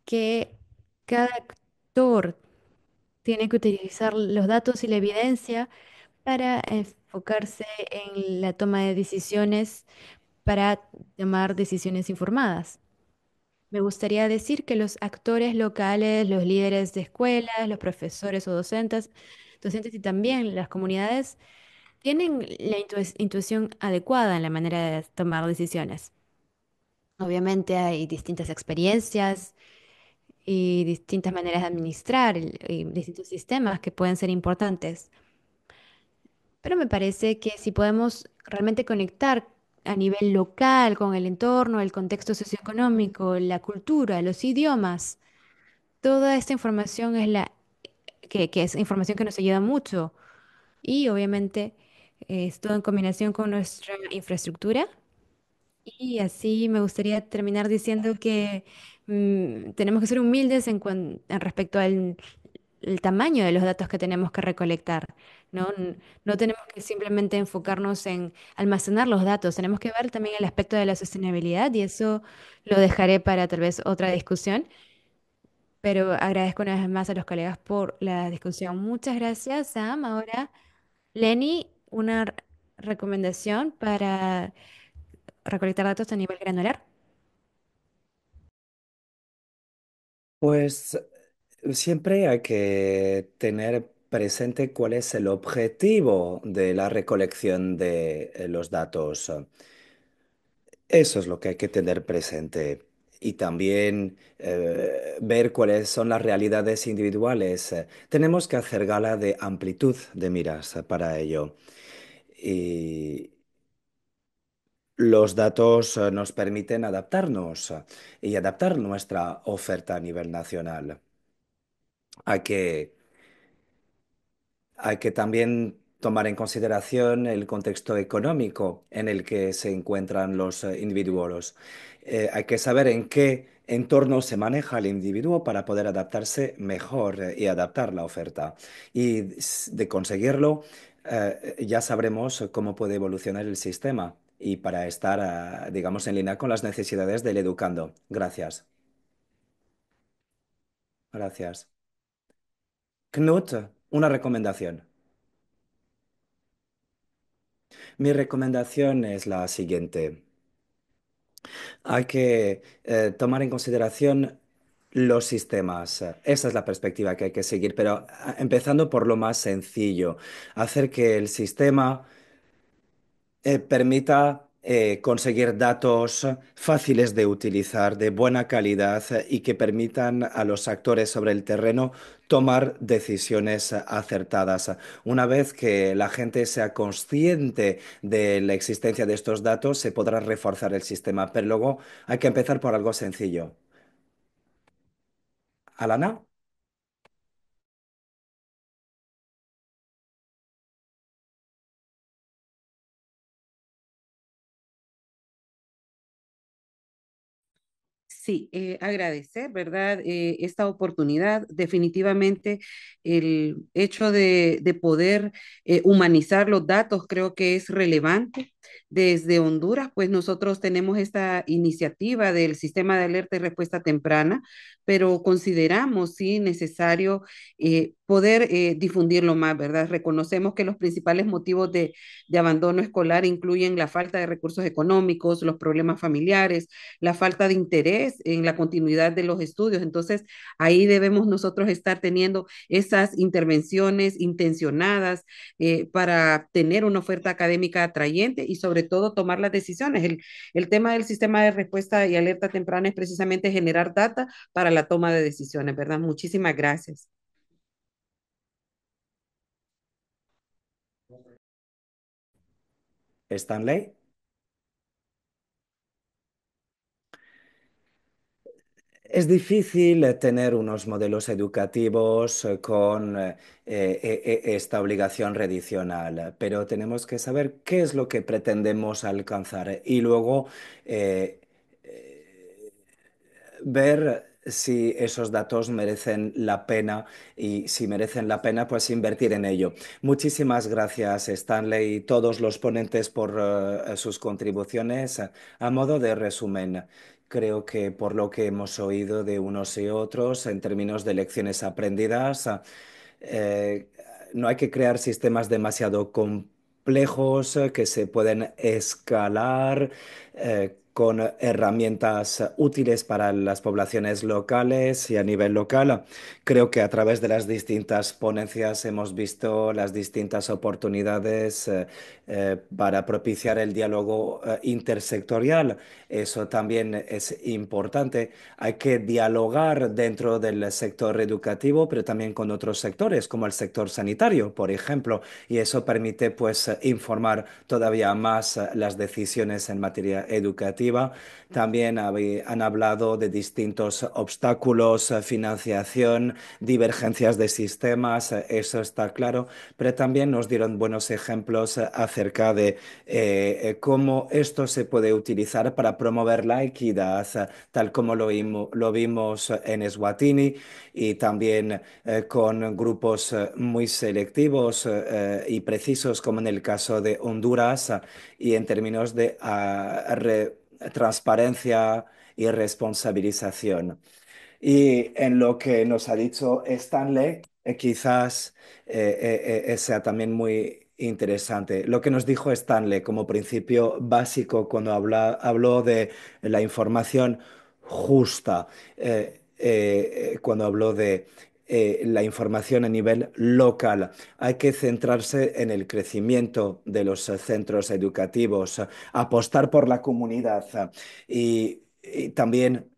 S2: que cada actor tiene que utilizar los datos y la evidencia para enfocarse en la toma de decisiones, para tomar decisiones informadas. Me gustaría decir que los actores locales, los líderes de escuelas, los profesores o docentes y también las comunidades tienen la intuición adecuada en la manera de tomar decisiones. Obviamente hay distintas experiencias y distintas maneras de administrar y distintos sistemas que pueden ser importantes. Pero me parece que si podemos realmente conectar a nivel local con el entorno, el contexto socioeconómico, la cultura, los idiomas, toda esta información es que es información que nos ayuda mucho. Y obviamente es todo en combinación con nuestra infraestructura. Y así me gustaría terminar diciendo que tenemos que ser humildes en respecto al el tamaño de los datos que tenemos que recolectar, ¿no? No tenemos que simplemente enfocarnos en almacenar los datos, tenemos que ver también el aspecto de la sostenibilidad y eso lo dejaré para tal vez otra discusión, pero agradezco una vez más a los colegas por la discusión. Muchas gracias, Sam. Ahora, Lenny, una recomendación para recolectar datos a nivel granular.
S1: Pues siempre hay que tener presente cuál es el objetivo de la recolección de los datos. Eso es lo que hay que tener presente. Y también ver cuáles son las realidades individuales. Tenemos que hacer gala de amplitud de miras para ello. Y los datos nos permiten adaptarnos y adaptar nuestra oferta a nivel nacional. Hay que Hay que también tomar en consideración el contexto económico en el que se encuentran los individuos. Hay que saber en qué entorno se maneja el individuo para poder adaptarse mejor y adaptar la oferta. Y de conseguirlo, ya sabremos cómo puede evolucionar el sistema y para estar, digamos, en línea con las necesidades del educando. Gracias. Gracias. Knut, una recomendación. Mi recomendación es la siguiente. Hay que tomar en consideración los sistemas. Esa es la perspectiva que hay que seguir, pero empezando por lo más sencillo, hacer que el sistema permita conseguir datos fáciles de utilizar, de buena calidad y que permitan a los actores sobre el terreno tomar decisiones acertadas. Una vez que la gente sea consciente de la existencia de estos datos, se podrá reforzar el sistema, pero luego hay que empezar por algo sencillo. Alana.
S3: Sí, agradecer, ¿verdad? Esta oportunidad. Definitivamente el hecho de poder humanizar los datos creo que es relevante. Desde Honduras, pues nosotros tenemos esta iniciativa del sistema de alerta y respuesta temprana, pero consideramos, sí, necesario poder difundirlo más, ¿verdad? Reconocemos que los principales motivos de abandono escolar incluyen la falta de recursos económicos, los problemas familiares, la falta de interés en la continuidad de los estudios. Entonces, ahí debemos nosotros estar teniendo esas intervenciones intencionadas para tener una oferta académica atrayente y sobre todo tomar las decisiones. El tema del sistema de respuesta y alerta temprana es precisamente generar data para la toma de decisiones, ¿verdad? Muchísimas gracias.
S1: Stanley. Es difícil tener unos modelos educativos con esta obligación tradicional, pero tenemos que saber qué es lo que pretendemos alcanzar y luego eh, eh, ver si esos datos merecen la pena y si merecen la pena, pues invertir en ello. Muchísimas gracias, Stanley, y todos los ponentes por sus contribuciones. A modo de resumen, creo que por lo que hemos oído de unos y otros en términos de lecciones aprendidas, eh, no hay que crear sistemas demasiado complejos que se pueden escalar con herramientas útiles para las poblaciones locales y a nivel local. Creo que a través de las distintas ponencias hemos visto las distintas oportunidades para propiciar el diálogo intersectorial. Eso también es importante. Hay que dialogar dentro del sector educativo, pero también con otros sectores, como el sector sanitario, por ejemplo, y eso permite pues informar todavía más las decisiones en materia educativa. También han hablado de distintos obstáculos, financiación, divergencias de sistemas, eso está claro, pero también nos dieron buenos ejemplos acerca de cómo esto se puede utilizar para promover la equidad, tal como lo vimos en Eswatini y también con grupos muy selectivos y precisos, como en el caso de Honduras, y en términos de transparencia y responsabilización. Y en lo que nos ha dicho Stanley, quizás sea también muy interesante. Lo que nos dijo Stanley como principio básico cuando habló de la información justa, cuando habló de la información a nivel local. Hay que centrarse en el crecimiento de los centros educativos, apostar por la comunidad y también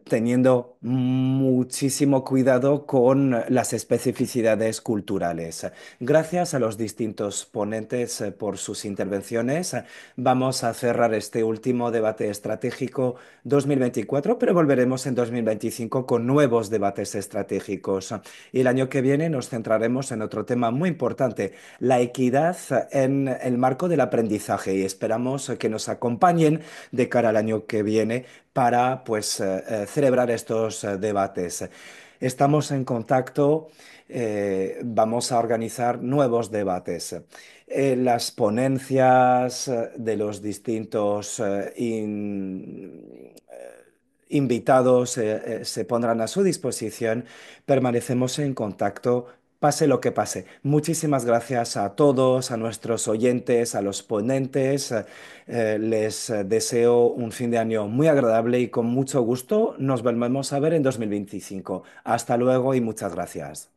S1: teniendo muchísimo cuidado con las especificidades culturales. Gracias a los distintos ponentes por sus intervenciones. Vamos a cerrar este último debate estratégico 2024, pero volveremos en 2025 con nuevos debates estratégicos. Y el año que viene nos centraremos en otro tema muy importante, la equidad en el marco del aprendizaje. Y esperamos que nos acompañen de cara al año que viene para pues celebrar estos debates. Estamos en contacto, vamos a organizar nuevos debates. Las ponencias de los distintos invitados se pondrán a su disposición. Permanecemos en contacto, pase lo que pase. Muchísimas gracias a todos, a nuestros oyentes, a los ponentes. Les deseo un fin de año muy agradable y con mucho gusto nos volvemos a ver en 2025. Hasta luego y muchas gracias.